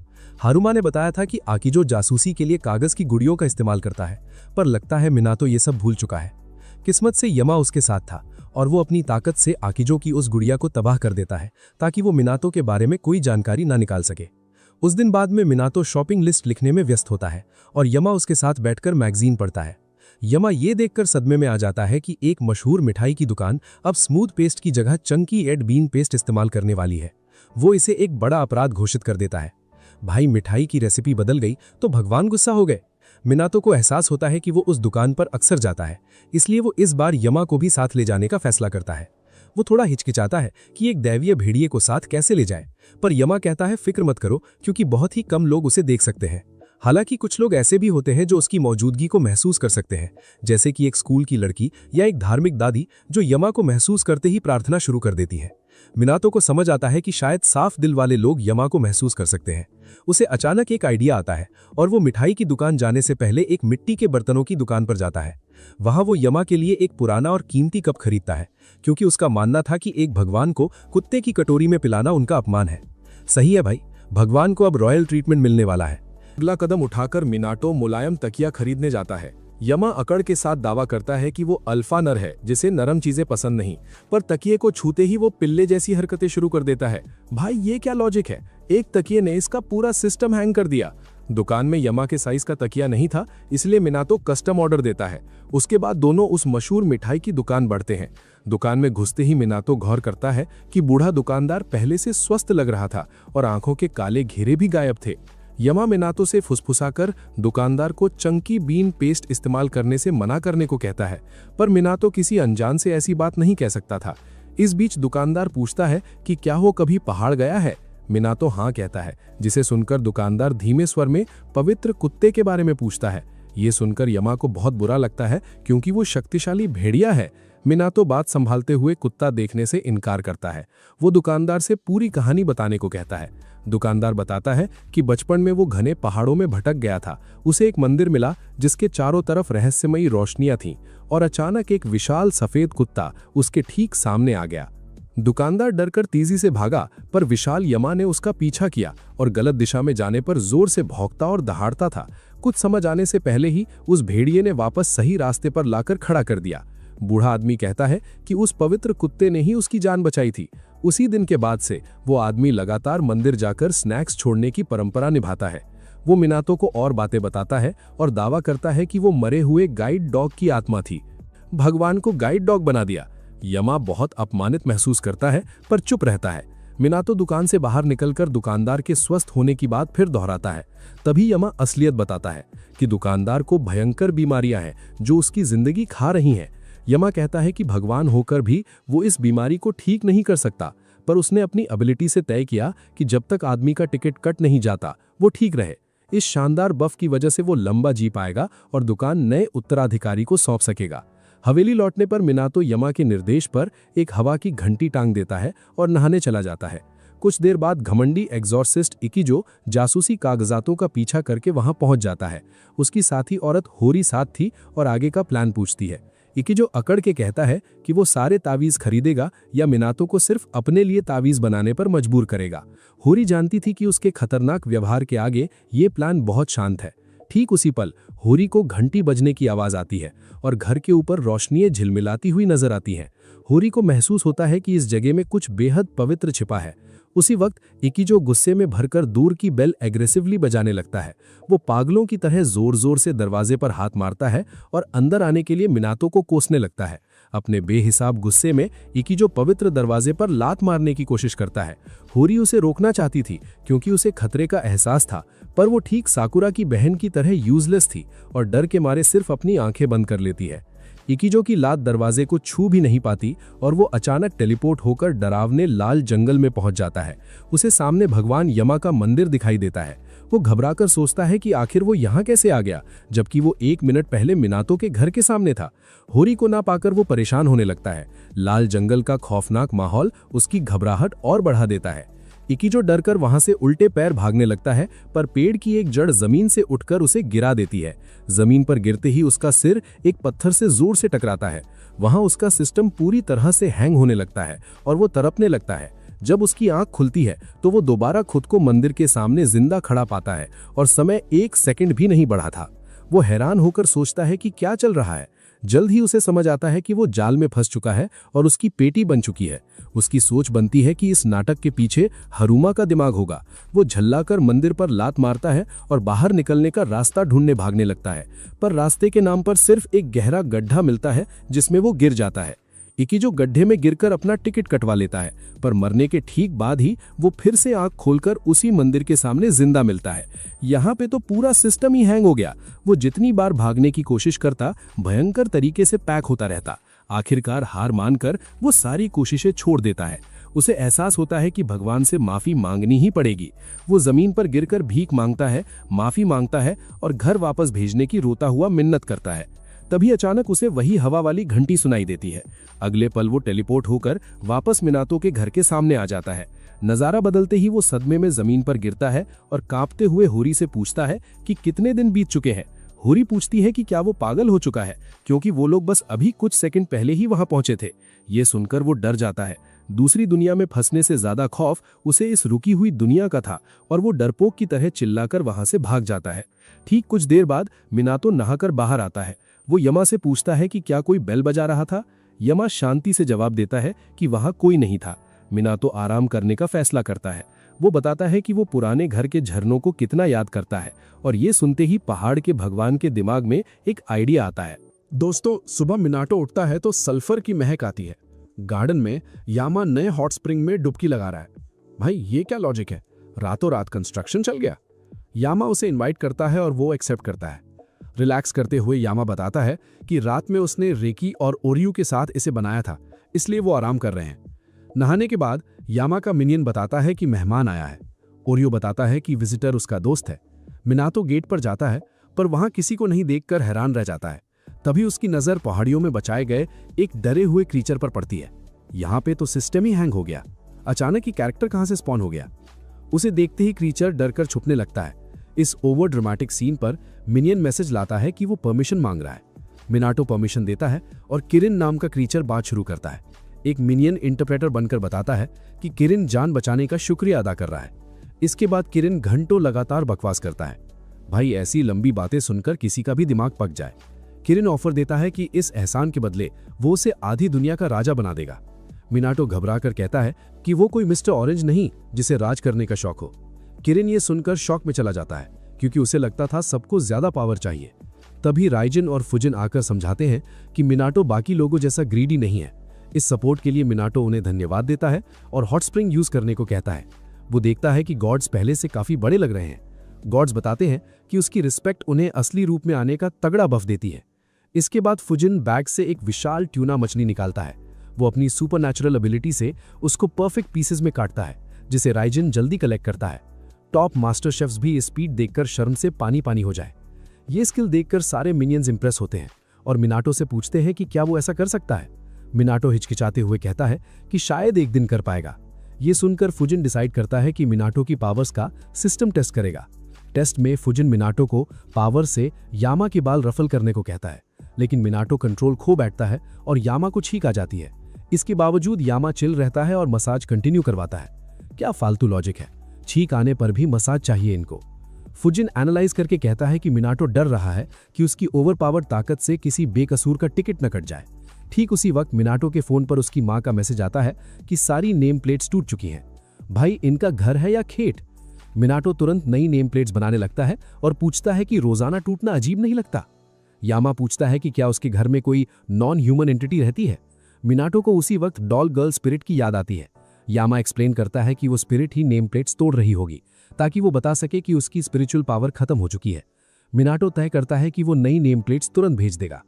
हारुमा ने बताया था कि आकिजो जासूसी के लिए कागज की गुड़ियों का इस्तेमाल करता है, पर लगता है मिनातो ये सब भूल चुका है। किस्मत से यमा उसके साथ था और वो अपनी ताकत से आकिजो की उस गुड़िया को तबाह कर देता है ताकि वो मिनातो के बारे में कोई जानकारी ना निकाल सके। उस दिन बाद में मिनातो शॉपिंग लिस्ट लिखने में व्यस्त होता है और यमा उसके साथ बैठकर मैगजीन पढ़ता है। यमा ये देखकर सदमे में आ जाता है कि एक मशहूर मिठाई की दुकान अब स्मूथ पेस्ट की जगह चंकी एड बीन पेस्ट इस्तेमाल करने वाली है। वो इसे एक बड़ा अपराध घोषित कर देता है। भाई, मिठाई की रेसिपी बदल गई तो भगवान गुस्सा हो गए। मिनातो को एहसास होता है कि वो उस दुकान पर अक्सर जाता है, इसलिए वो इस बार यमा को भी साथ ले जाने का फैसला करता है। वो थोड़ा हिचकिचाता है कि एक दैवीय भेड़िए को साथ कैसे ले जाए, पर यमा कहता है फिक्र मत करो, क्योंकि बहुत ही कम लोग उसे देख सकते हैं। हालांकि कुछ लोग ऐसे भी होते हैं जो उसकी मौजूदगी को महसूस कर सकते हैं, जैसे कि एक स्कूल की लड़की या एक धार्मिक दादी जो यमा को महसूस करते ही प्रार्थना शुरू कर देती है। मिनातो को समझ आता है कि शायद साफ दिल वाले लोग यमा को महसूस कर सकते हैं। उसे अचानक एक आइडिया आता है और वो मिठाई की दुकान जाने से पहले एक मिट्टी के बर्तनों की दुकान पर जाता है। वहां वो यमा के लिए एक पुराना और कीमती कप खरीदता है, क्योंकि उसका मानना था कि एक भगवान को कुत्ते की कटोरी में पिलाना उनका अपमान है। सही है भाई, भगवान को अब रॉयल ट्रीटमेंट मिलने वाला है। अगला कदम उठाकर मिनाटो मुलायम तकिया खरीदने जाता है। यमा अकड़ के साथ दावा करता है कि वो अल्फा नर है जिसे नरम चीजें पसंद नहीं, पर तकिए को छूते ही वो पिल्ले जैसी हरकतें शुरू कर देता है। भाई, ये क्या लॉजिक है? एक तकिए ने इसका पूरा सिस्टम हैंग कर दिया। दुकान में यमा के साइज का तकिया नहीं था, इसलिए मिनातो कस्टम ऑर्डर देता है। उसके बाद दोनों उस मशहूर मिठाई की दुकान बढ़ते हैं। दुकान में घुसते ही मिनातो गौर करता है कि बूढ़ा दुकानदार पहले से स्वस्थ लग रहा था और आंखों के काले घेरे भी गायब थे। यमा मिनातो से फुसफुसाकर दुकानदार को चंकी बीन पेस्ट इस्तेमाल करने से मना करने को कहता है, पर मिनातो किसी अनजान से ऐसी बात नहीं कह सकता था। इस बीच दुकानदार पूछता है कि क्या वो कभी पहाड़ गया है। मिनातो हाँ कहता है, जिसे सुनकर दुकानदार धीमे स्वर में पवित्र कुत्ते के बारे में पूछता है। ये सुनकर यमा को बहुत बुरा लगता है, क्योंकि वो शक्तिशाली भेड़िया है। मिनातो बात संभालते हुए कुत्ता देखने से इनकार करता है। वो दुकानदार से पूरी कहानी बताने को कहता है। दुकानदार बताता है कि बचपन में वो घने पहाड़ों में भटक गया था। उसे एक मंदिर मिला जिसके चारों तरफ रहस्यमयी रोशनियां थीं, और अचानक एक विशाल सफेद कुत्ता उसके ठीक सामने आ गया। दुकानदार डरकर तेजी से भागा, पर विशाल यमा ने उसका पीछा किया और गलत दिशा में जाने पर जोर से भौंकता और दहाड़ता था। कुछ समझ आने से पहले ही उस भेड़िए ने वापस सही रास्ते पर लाकर खड़ा कर दिया। बूढ़ा आदमी कहता है कि उस पवित्र कुत्ते ने ही उसकी जान बचाई थी। उसी दिन के बाद से वो आदमी लगातार मंदिर जाकर स्नैक्स छोड़ने की परंपरा निभाता है। वो मिनातो को और बातें बताता है और दावा करता है कि वो मरे हुए गाइड डॉग की आत्मा थी। भगवान को गाइड डॉग बना दिया। यमा बहुत अपमानित महसूस करता है, पर चुप रहता है। मिनातो दुकान से बाहर निकलकर दुकानदार के स्वस्थ होने की बात फिर दोहराता है। तभी यमा असलियत बताता है कि दुकानदार को भयंकर बीमारियां हैं जो उसकी जिंदगी खा रही हैं। यमा कहता है कि भगवान होकर भी वो इस बीमारी को ठीक नहीं कर सकता, पर उसने अपनी एबिलिटी से तय किया कि जब तक आदमी का टिकट कट नहीं जाता वो ठीक रहे। इस शानदार बफ की वजह से वो लंबा जी पाएगा और दुकान नए उत्तराधिकारी को सौंप सकेगा। हवेली लौटने पर मिनातो यमा के निर्देश पर एक हवा की घंटी टांग देता है और नहाने चला जाता है। कुछ देर बाद घमंडी एग्जॉर्सिस्ट इकिजो जासूसी कागजातों का पीछा करके वहां पहुंच जाता है। उसकी साथी औरत होरी साथ थी और आगे का प्लान पूछती है। इकिजो अकड़ के कहता है कि वो सारे तावीज खरीदेगा या मिनातो को सिर्फ अपने लिए तावीज बनाने पर मजबूर करेगा। होरी जानती थी कि उसके खतरनाक व्यवहार के आगे ये प्लान बहुत शांत है। ठीक उसी पल होरी को घंटी बजने की आवाज आती है और घर के ऊपर रोशनियां झिलमिलाती हुई नजर आती हैं। होरी को महसूस होता है कि इस जगह में कुछ बेहद पवित्र छिपा है। उसी वक्त इकिजो गुस्से में भरकर दूर की बेल एग्रेसिवली बजाने लगता है। वो पागलों की तरह जोर जोर से दरवाजे पर हाथ मारता है और अंदर आने के लिए मिनातो को कोसने लगता है। अपने बेहिसाब गुस्से में इकिजो पवित्र दरवाजे पर लात मारने की कोशिश करता है। होरी उसे रोकना चाहती थी क्योंकि उसे खतरे का एहसास था, पर वो ठीक साकुरा की बहन की तरह यूजलेस थी और डर के मारे सिर्फ अपनी आंखें बंद कर लेती है। इकिजो की लात दरवाजे को छू भी नहीं पाती और वो अचानक टेलीपोर्ट होकर डरावने लाल जंगल में पहुंच जाता है। उसे सामने भगवान यमा का मंदिर दिखाई देता है। वो घबराकर सोचता है कि आखिर वो यहाँ कैसे आ गया, जबकि वो 1 मिनट पहले मिनातो के घर के सामने था। होरी को ना पाकर वो परेशान होने लगता है। लाल जंगल का खौफनाक माहौल उसकी घबराहट और बढ़ा देता है। इकिजो डरकर वहां से उल्टे पैर भागने लगता है, पर पेड़ की एक जड़ जमीन से उठकर उसे गिरा देती है। जमीन पर गिरते ही उसका सिर एक पत्थर से जोर से टकराता है। वहां उसका सिस्टम पूरी तरह से हैंग होने लगता है और वो तड़पने लगता है। जब उसकी आंख खुलती है तो वो दोबारा खुद को मंदिर के सामने जिंदा खड़ा पाता है और समय 1 सेकंड भी नहीं बढ़ा था। वो हैरान होकर सोचता है कि क्या चल रहा है। जल्द ही उसे समझ आता है कि वो जाल में फंस चुका है और उसकी पेटी बन चुकी है। उसकी सोच बनती है कि इस नाटक के पीछे हरुमा का दिमाग होगा। वो झल्लाकर मंदिर पर लात मारता है और बाहर निकलने का रास्ता ढूंढने भागने लगता है, पर रास्ते के नाम पर सिर्फ एक गहरा गड्ढा मिलता है जिसमें वो गिर जाता है। इकी जो गड्ढे में गिरकर अपना टिकट कटवा लेता है, पर मरने के ठीक बाद ही वो फिर से आंख खोलकर उसी मंदिर के सामने जिंदा मिलता है। यहाँ पे तो पूरा सिस्टम ही हैंग हो गया। वो जितनी बार भागने की कोशिश करता, भयंकर तरीके से पैक होता रहता। आखिरकार हार मानकर वो सारी कोशिशें छोड़ देता है। उसे एहसास होता है कि भगवान से माफी मांगनी ही पड़ेगी। वो जमीन पर गिरकर भीख मांगता है, माफी मांगता है और घर वापस भेजने की रोता हुआ मिन्नत करता है। तभी अचानक उसे वही हवा वाली घंटी सुनाई देती है। अगले पल वो टेलीपोर्ट होकर वापस मिनातो के घर के सामने आ जाता है। नजारा बदलते ही वो सदमे में जमीन पर गिरता है और कांपते हुए होरी से पूछता है कि कितने दिन बीत चुके हैं। होरी पूछती है कि क्या वो पागल हो चुका है, क्योंकि वो लोग बस अभी कुछ सेकंड पहले ही वहां पहुंचे थे। ये सुनकर वो डर जाता है। दूसरी दुनिया में फंसने से ज्यादा खौफ उसे इस रुकी हुई दुनिया का था और वो डरपोक की तरह चिल्लाकर वहां से भाग जाता है। ठीक कुछ देर बाद मिनातो नहाकर बाहर आता है। वो यमा से पूछता है कि क्या कोई बेल बजा रहा था। यमा शांति से जवाब देता है कि वहां कोई नहीं था। मिनातो आराम करने का फैसला करता है। वो बताता है कि वो पुराने घर के झरनों को कितना याद करता है, और ये सुनते ही पहाड़ के भगवान के दिमाग में एक आइडिया आता है। दोस्तों, सुबह मिनाटो उठता है तो सल्फर की महक आती है। गार्डन में यामा नए हॉट स्प्रिंग में डुबकी लगा रहा है। भाई ये क्या लॉजिक है, रातों रात कंस्ट्रक्शन चल गया। यामा उसे इनवाइट करता है और वो एक्सेप्ट करता है। रिलैक्स करते हुए यामा बताता है कि रात में उसने रेकी और ओरियू के साथ इसे बनाया था, इसलिए वो आराम कर रहे हैं। नहाने के बाद यामा का मिनियन बताता है कि मेहमान आया है। ओरियो बताता है कि विजिटर उसका दोस्त है। मिनातो गेट पर जाता है, पर वहां किसी को नहीं देखकर हैरान रह जाता है। तभी उसकी नजर पहाड़ियों में बचाए गए एक डरे हुए क्रीचर पर पड़ती है। यहाँ पे तो सिस्टम ही हैंग हो गया। अचानक ही कैरेक्टर कहां से स्पॉन हो गया। उसे देखते ही क्रीचर डरकर छुपने लगता है। इस ओवर ड्रामेटिक सीन पर मिनियन मैसेज लाता है कि वो परमिशन मांग रहा है। मिनाटो परमिशन देता है और किरिन नाम का क्रीचर बात शुरू करता है। एक मिनियन इंटरप्रेटर बनकर बताता है कि किरिन जान बचाने का शुक्रिया अदा कर रहा है। इसके बाद किरिन घंटों लगातार बकवास करता है। भाई ऐसी लंबी बातें सुनकर किसी का भी दिमाग पक जाए। किरिन ऑफर देता है कि इस एहसान के बदले वो उसे आधी दुनिया का राजा बना देगा। मिनाटो घबराकर कहता है कि वो कोई मिस्टर ऑरेंज नहीं जिसे राज करने का शौक हो। किरिन ये सुनकर शॉक में चला जाता है, क्योंकि उसे लगता था सबको ज्यादा पावर चाहिए। तभी राइजिन और फुजिन आकर समझाते हैं कि मिनाटो बाकी लोगों जैसा ग्रीडी नहीं है। इस सपोर्ट के लिए मिनाटो उन्हें धन्यवाद देता है और हॉट स्प्रिंग यूज करने को कहता है। वो देखता है कि गॉड्स पहले से काफी बड़े लग रहे हैं। गॉड्स बताते हैं कि उसकी रिस्पेक्ट उन्हें असली रूप में आने का तगड़ा बफ देती है। इसके बाद फुजिन बैग से एक विशाल ट्यूना मछली निकालता है। वो अपनी सुपरनैचुरल एबिलिटी से उसको परफेक्ट पीसेस में काटता है, जिसे राइजिन जल्दी कलेक्ट करता है। टॉप मास्टर शेफ्स भी ये स्पीड देखकर शर्म से पानी पानी हो जाए। ये स्किल देखकर सारे मिनियंस इंप्रेस होते हैं और मिनाटो से पूछते हैं कि क्या वो ऐसा कर सकता है। मिनाटो हिचकिचाते हुए कहता है कि शायद एक दिन कर पाएगा। ये सुनकर फुजिन डिसाइड करता है कि मिनाटो की पावर्स का सिस्टम टेस्ट करेगा। टेस्ट में फुजिन मिनाटो को पावर से यामा के बाल रफल करने को कहता है, लेकिन मिनाटो कंट्रोल खो बैठता है और यामा को छींक आ जाती है। इसके बावजूद यामा चिल रहता है और मसाज कंटिन्यू करवाता है। क्या फालतू लॉजिक है, छींक आने पर भी मसाज चाहिए इनको। फुजिन एनालाइज करके कहता है कि मिनाटो डर रहा है कि उसकी ओवरपावर्ड ताकत से किसी बेकसूर का टिकट न कट जाए। ठीक उसी वक्त मिनाटो के फोन पर उसकी मां का मैसेज आता है कि सारी नेम प्लेट्स टूट चुकी हैं। भाई इनका घर है या खेत? मिनाटो तुरंत नई नेम प्लेट्स बनाने लगता है और पूछता है कि रोजाना टूटना अजीब नहीं लगता। यामा पूछता है कि क्या उसके घर में कोई नॉन ह्यूमन एंटिटी रहती है। मिनाटो को उसी वक्त डॉल गर्ल स्पिरिट की याद आती है। यामा एक्सप्लेन करता है कि वो स्पिरिट ही नेम प्लेट्स तोड़ रही होगी, ताकि वो बता सके कि उसकी स्पिरिचुअल पावर खत्म हो चुकी है। मिनाटो तय करता है कि वो नई नेम प्लेट्स तुरंत भेज देगा।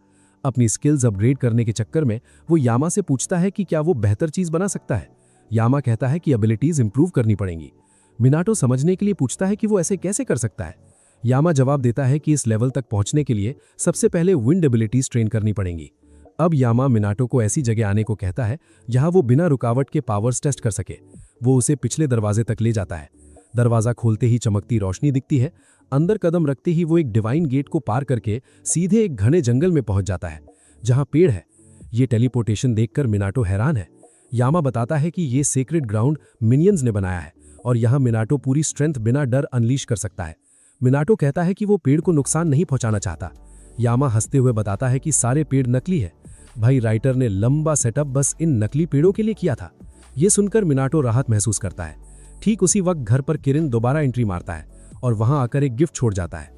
अपनी स्किल्स अपग्रेड करने के चक्कर में वो यामा से पूछता है कि क्या वो बेहतर चीज बना सकता है। यामा कहता है कि एबिलिटीज इंप्रूव करनी पड़ेंगी। मिनाटो समझने के लिए पूछता है कि वो ऐसे कैसे कर सकता है। यामा जवाब देता है कि इस लेवल तक पहुंचने के लिए सबसे पहले विंड एबिलिटीज ट्रेन करनी पड़ेंगी। अब यामा मिनाटो को ऐसी जगह आने को कहता है जहां वो बिना रुकावट के पावर्स टेस्ट कर सके। वो उसे पिछले दरवाजे तक ले जाता है। दरवाजा खोलते ही चमकती रोशनी दिखती है। अंदर कदम रखते ही वो एक डिवाइन गेट को पार करके सीधे एक घने जंगल में पहुंच जाता है जहां पेड़ है। ये टेलीपोर्टेशन देखकर मिनाटो हैरान है। यामा बताता है कि ये सेक्रेड ग्राउंड मिनियंस ने बनाया है और यहां मिनाटो पूरी स्ट्रेंथ बिना डर अनलीश कर सकता है। मिनाटो कहता है कि वो पेड़ को नुकसान नहीं पहुंचाना चाहता। यामा हंसते हुए बताता है कि सारे पेड़ नकली है। भाई राइटर ने लंबा सेटअप बस इन नकली पेड़ों के लिए किया था। ये सुनकर मिनाटो राहत महसूस करता है। ठीक उसी वक्त घर पर किरिन दोबारा एंट्री मारता है और वहां आकर एक गिफ्ट छोड़ जाता है।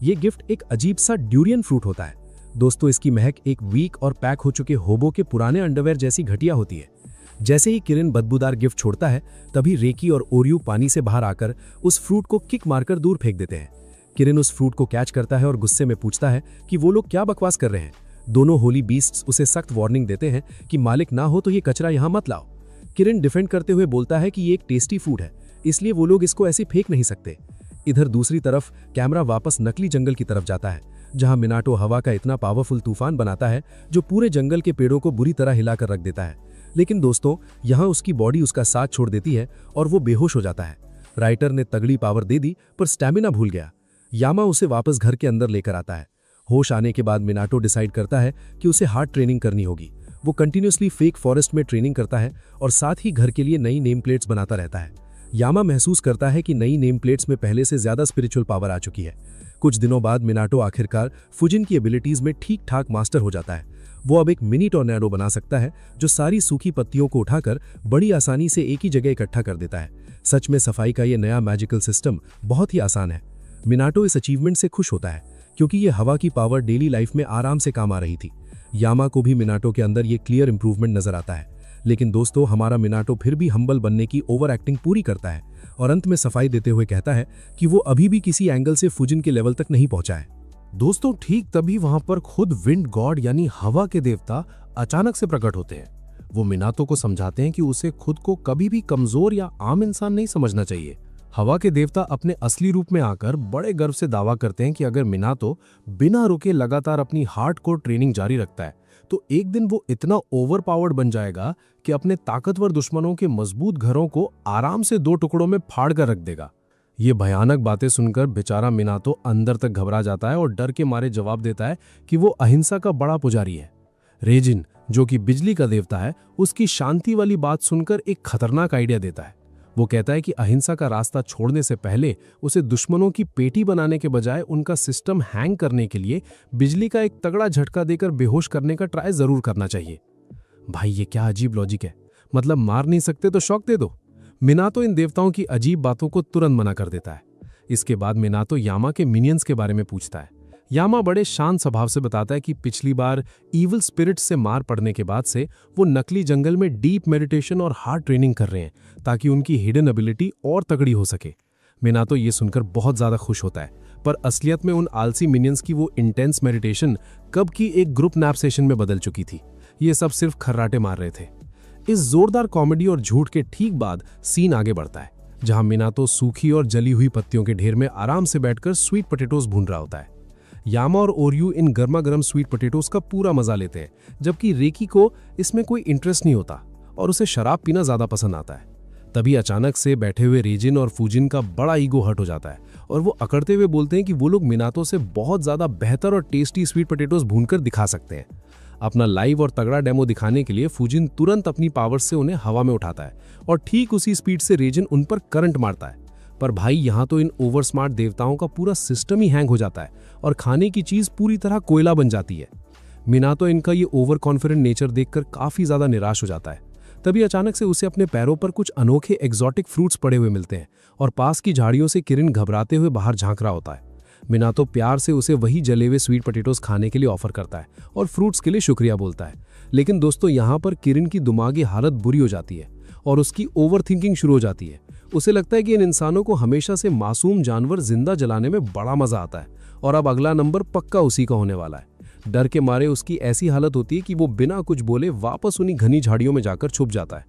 ये गिफ्ट एक अजीब सा ड्यूरियन फ्रूट होता है। दोस्तों, इसकी महक एक वीक और पैक हो चुके होबो के पुराने अंडरवेयर जैसी घटिया होती है। जैसे ही किरिन बदबूदार गिफ्ट छोड़ता है, तभी रेकी और ओरियो पानी से बाहर आकर उस फ्रूट को किक मारकर दूर फेंक देते हैं। किरिन उस फ्रूट को कैच करता है और गुस्से में पूछता है कि वो लोग क्या बकवास कर रहे हैं। दोनों होली बीस्ट्स उसे सख्त वार्निंग देते हैं कि मालिक ना हो तो ये कचरा यहाँ मत लाओ। किरिन डिफेंड करते हुए बोलता है कि ये एक टेस्टी फूड है, इसलिए वो लोग इसको ऐसे फेंक नहीं सकते। इधर दूसरी तरफ कैमरा वापस नकली जंगल की तरफ जाता है, जहां मिनाटो हवा का इतना पावरफुल तूफान बनाता है जो पूरे जंगल के पेड़ों को बुरी तरह हिलाकर रख देता है। लेकिन दोस्तों, यहाँ उसकी बॉडी उसका साथ छोड़ देती है और वो बेहोश हो जाता है। राइटर ने तगड़ी पावर दे दी पर स्टैमिना भूल गया। यामा उसे वापस घर के अंदर लेकर आता है। होश आने के बाद मिनाटो डिसाइड करता है कि उसे हार्ड ट्रेनिंग करनी होगी। वो कंटिन्यूसली फेक फॉरेस्ट में ट्रेनिंग करता है और साथ ही घर के लिए नई नेम प्लेट्स बनाता रहता है। यामा महसूस करता है कि नई नेम प्लेट्स में पहले से ज्यादा स्पिरिचुअल पावर आ चुकी है। कुछ दिनों बाद मिनाटो आखिरकार फुजिन की एबिलिटीज में ठीक ठाक मास्टर हो जाता है। वो अब एक मिनी टॉर्नेडो बना सकता है जो सारी सूखी पत्तियों को उठाकर बड़ी आसानी से एक ही जगह इकट्ठा कर देता है। सच में सफाई का ये नया मैजिकल सिस्टम बहुत ही आसान है। मिनाटो इस अचीवमेंट से खुश होता है क्योंकि ये हवा की पावर डेली लाइफ में आराम से काम आ रही थी। यामा को भी मिनाटो के अंदर ये क्लियर इंप्रूवमेंट नजर आता है। लेकिन दोस्तों, हमारा मिनाटो फिर भी हम्बल बनने की ओवर एक्टिंग पूरी करता है और अंत में सफाई देते हुए कहता है कि वो अभी भी किसी एंगल से फुजिन के लेवल तक नहीं पहुंचा है। दोस्तों, ठीक तभी वहां पर खुद विंड गॉड यानी हवा के देवता अचानक से प्रकट होते हैं। वो मिनाटो को समझाते हैं कि उसे खुद को कभी भी कमजोर या आम इंसान नहीं समझना चाहिए। हवा के देवता अपने असली रूप में आकर बड़े गर्व से दावा करते हैं कि अगर मिनाटो बिना रुके लगातार अपनी हार्डकोर ट्रेनिंग जारी रखता है तो एक दिन वो इतना ओवरपावर्ड बन जाएगा कि अपने ताकतवर दुश्मनों के मजबूत घरों को आराम से 2 टुकड़ों में फाड़ कर रख देगा। ये भयानक बातें सुनकर बेचारा मिनाटो अंदर तक घबरा जाता है और डर के मारे जवाब देता है कि वो अहिंसा का बड़ा पुजारी है। रेजिन, जो कि बिजली का देवता है, उसकी शांति वाली बात सुनकर एक खतरनाक आइडिया देता है। वो कहता है कि अहिंसा का रास्ता छोड़ने से पहले उसे दुश्मनों की पेटी बनाने के बजाय उनका सिस्टम हैंग करने के लिए बिजली का एक तगड़ा झटका देकर बेहोश करने का ट्राई जरूर करना चाहिए। भाई, ये क्या अजीब लॉजिक है। मतलब मार नहीं सकते तो शॉक दे दो। मिनाटो इन देवताओं की अजीब बातों को तुरंत मना कर देता है। इसके बाद मिनाटो यामा के मिनियंस के बारे में पूछता है। यामा बड़े शांत स्वभाव से बताता है कि पिछली बार इविल स्पिरिट से मार पड़ने के बाद से वो नकली जंगल में डीप मेडिटेशन और हार्ड ट्रेनिंग कर रहे हैं ताकि उनकी हिडन एबिलिटी और तगड़ी हो सके। मिनाटो ये सुनकर बहुत ज्यादा खुश होता है, पर असलियत में उन आलसी मिनियंस की वो इंटेंस मेडिटेशन कब की एक ग्रुप नैप सेशन में बदल चुकी थी। ये सब सिर्फ खर्राटे मार रहे थे। इस जोरदार कॉमेडी और झूठ के ठीक बाद सीन आगे बढ़ता है, जहां मिनाटो सूखी और जली हुई पत्तियों के ढेर में आराम से बैठकर स्वीट पोटैटोज भून रहा होता है। यामा और ओरियो इन गर्मा गर्म स्वीट पोटैटोज का पूरा मजा लेते हैं, जबकि रेकी को इसमें कोई इंटरेस्ट नहीं होता और उसे शराब पीना ज्यादा पसंद आता है। तभी अचानक से बैठे हुए रेजिन और फुजिन का बड़ा ईगो हर्ट हो जाता है और वो अकड़ते हुए बोलते हैं कि वो लोग मिनाटो से बहुत ज्यादा बेहतर और टेस्टी स्वीट पोटैटोज भूनकर दिखा सकते हैं। अपना लाइव और तगड़ा डेमो दिखाने के लिए फुजिन तुरंत अपनी पावर से उन्हें हवा में उठाता है और ठीक उसी स्पीड से रेजिन उन पर करंट मारता है। पर भाई, यहाँ तो इन ओवर स्मार्ट देवताओं का पूरा सिस्टम ही हैंग हो जाता है और खाने की चीज पूरी तरह कोयला बन जाती है। मिनाटो इनका ये ओवर कॉन्फिडेंट नेचर देखकर काफी ज्यादा निराश हो जाता है। तभी अचानक से उसे अपने पैरों पर कुछ अनोखे एग्जॉटिक फ्रूट्स पड़े हुए मिलते हैं और पास की झाड़ियों से किरिन घबराते हुए बाहर झांक रहा होता है। मिनाटो प्यार से उसे वही जले हुए स्वीट पोटैटोज खाने के लिए ऑफर करता है और फ्रूट्स के लिए शुक्रिया बोलता है। लेकिन दोस्तों, यहाँ पर किरिन की दिमागी हालत बुरी हो जाती है और उसकी ओवर थिंकिंग शुरू हो जाती है। उसे लगता है कि इन इंसानों को हमेशा से मासूम जानवर जिंदा जलाने में बड़ा मजा आता है और अब अगला नंबर पक्का उसी का होने वाला है। डर के मारे उसकी ऐसी हालत होती है कि वो बिना कुछ बोले वापस उन्हीं घनी झाड़ियों में जाकर छुप जाता है।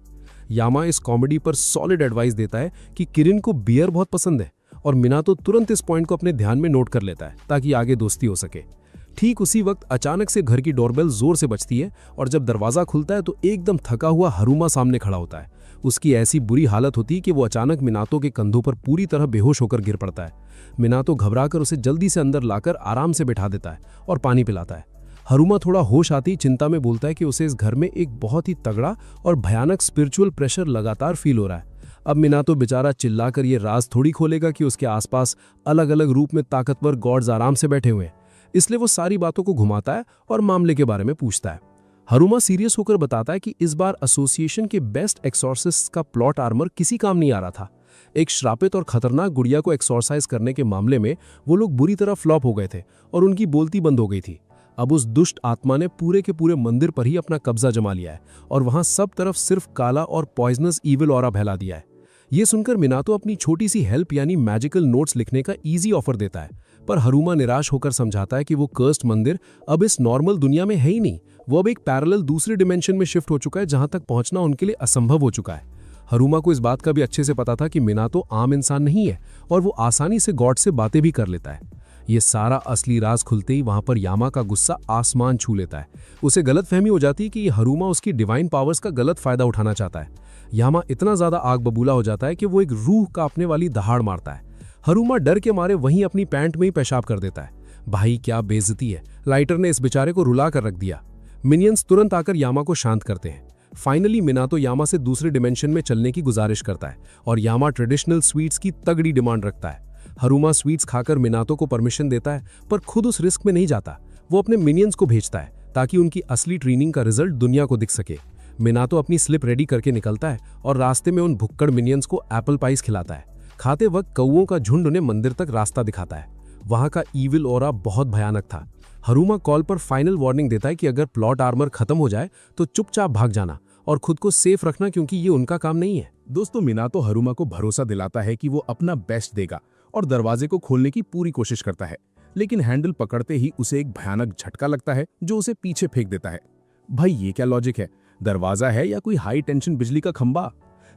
यामा इस कॉमेडी पर सॉलिड एडवाइस देता है कि किरिन को बियर बहुत पसंद है और मिनाटो तुरंत इस पॉइंट को अपने ध्यान में नोट कर लेता है ताकि आगे दोस्ती हो सके। ठीक उसी वक्त अचानक से घर की डोरबेल जोर से बजती है और जब दरवाजा खुलता है तो एकदम थका हुआ हरुमा सामने खड़ा होता है। उसकी ऐसी बुरी हालत होती है कि वो अचानक मिनाटो के कंधों पर पूरी तरह बेहोश होकर गिर पड़ता है। मिनाटो घबराकर उसे जल्दी से अंदर लाकर आराम से बिठा देता है और पानी पिलाता है। हरुमा थोड़ा होश आती चिंता में बोलता है कि उसे इस घर में एक बहुत ही तगड़ा और भयानक स्पिरिचुअल प्रेशर लगातार फील हो रहा है। अब मिनाटो बेचारा चिल्लाकर ये राज थोड़ी खोलेगा कि उसके आसपास अलग अलग रूप में ताकतवर गॉड्स आराम से बैठे हुए हैं। इसलिए वो सारी बातों को घुमाता है और मामले के बारे में पूछता है। हरुमा सीरियस होकर बताता है कि इस बार एसोसिएशन के बेस्ट एक्सॉर्सिस्ट का प्लॉट आर्मर किसी काम नहीं आ रहा था। एक श्रापित और खतरनाक गुड़िया को एक्सॉर्साइज करने के मामले में वो लोग बुरी तरह फ्लॉप हो गए थे और उनकी बोलती बंद हो गई थी। अब उस दुष्ट आत्मा ने पूरे के पूरे मंदिर पर ही अपना कब्जा जमा लिया है और वहां सब तरफ सिर्फ काला और पॉइजनस ईविल ऑरा फैला दिया है। ये सुनकर मिनातो अपनी छोटी सी हेल्प यानी मैजिकल नोट्स लिखने का इजी ऑफर देता है, पर हरुमा निराश होकर समझाता है कि वो कर्स्ड मंदिर अब इस नॉर्मल दुनिया में है ही नहीं, वो अब एक पैरेलल दूसरे डिमेंशन में शिफ्ट हो चुका है जहां तक पहुंचना उनके लिए असंभव हो चुका है। हरुमा को इस बात का भी अच्छे से पता था कि मिनातो आम इंसान नहीं है और वो आसानी से गॉड से बातें भी कर लेता है। ये सारा असली राज खुलते ही वहां पर यामा का गुस्सा आसमान छू लेता है। उसे गलतफहमी हो जाती है कि हरुमा उसकी डिवाइन पावर्स का गलत फायदा उठाना चाहता है। यामा इतना ज्यादा आग बबूला हो जाता है कि वो एक रूह कांपने वाली दहाड़ मारता है। हरुमा डर के मारे वहीं अपनी पैंट में ही पेशाब कर देता है। भाई क्या बेइज्जती है, लाइटर ने इस बेचारे को रुला कर रख दिया। मिनियंस तुरंत आकर यामा को शांत करते हैं। फाइनली मिनातो यामा से दूसरे डिमेंशन में चलने की गुजारिश करता है और यामा ट्रेडिशनल स्वीट्स की तगड़ी डिमांड रखता है। हरुमा स्वीट्स खाकर मिनातो को परमिशन देता है, पर खुद उस रिस्क में नहीं जाता। वो अपने मिनियंस को भेजता है ताकि उनकी असली ट्रेनिंग का रिजल्ट दुनिया को दिख सके। मिनातो अपनी स्लिप रेडी करके निकलता है और रास्ते में उन भुक्कड़ मिनियंस को एप्पल पाइस खिलाता है। खाते वक्त कौओं का झुंड उन्हें मंदिर तक रास्ता दिखाता है। वहां का ईविल ऑरा बहुत भयानक था। हरुमा कॉल पर फाइनल वार्निंग देता है कि अगर प्लॉट आर्मर खत्म हो जाए तो चुपचाप भाग जाना और खुद को सेफ रखना, क्योंकि ये उनका काम नहीं है। दोस्तों, मिनातो हरुमा को भरोसा दिलाता है कि वो अपना बेस्ट देगा और दरवाजे को खोलने की पूरी कोशिश करता है, लेकिन हैंडल पकड़ते ही उसे एक भयानक झटका लगता है जो उसे पीछे फेंक देता है। भाई ये क्या लॉजिक है, दरवाजा है या कोई हाई टेंशन बिजली का खंबा?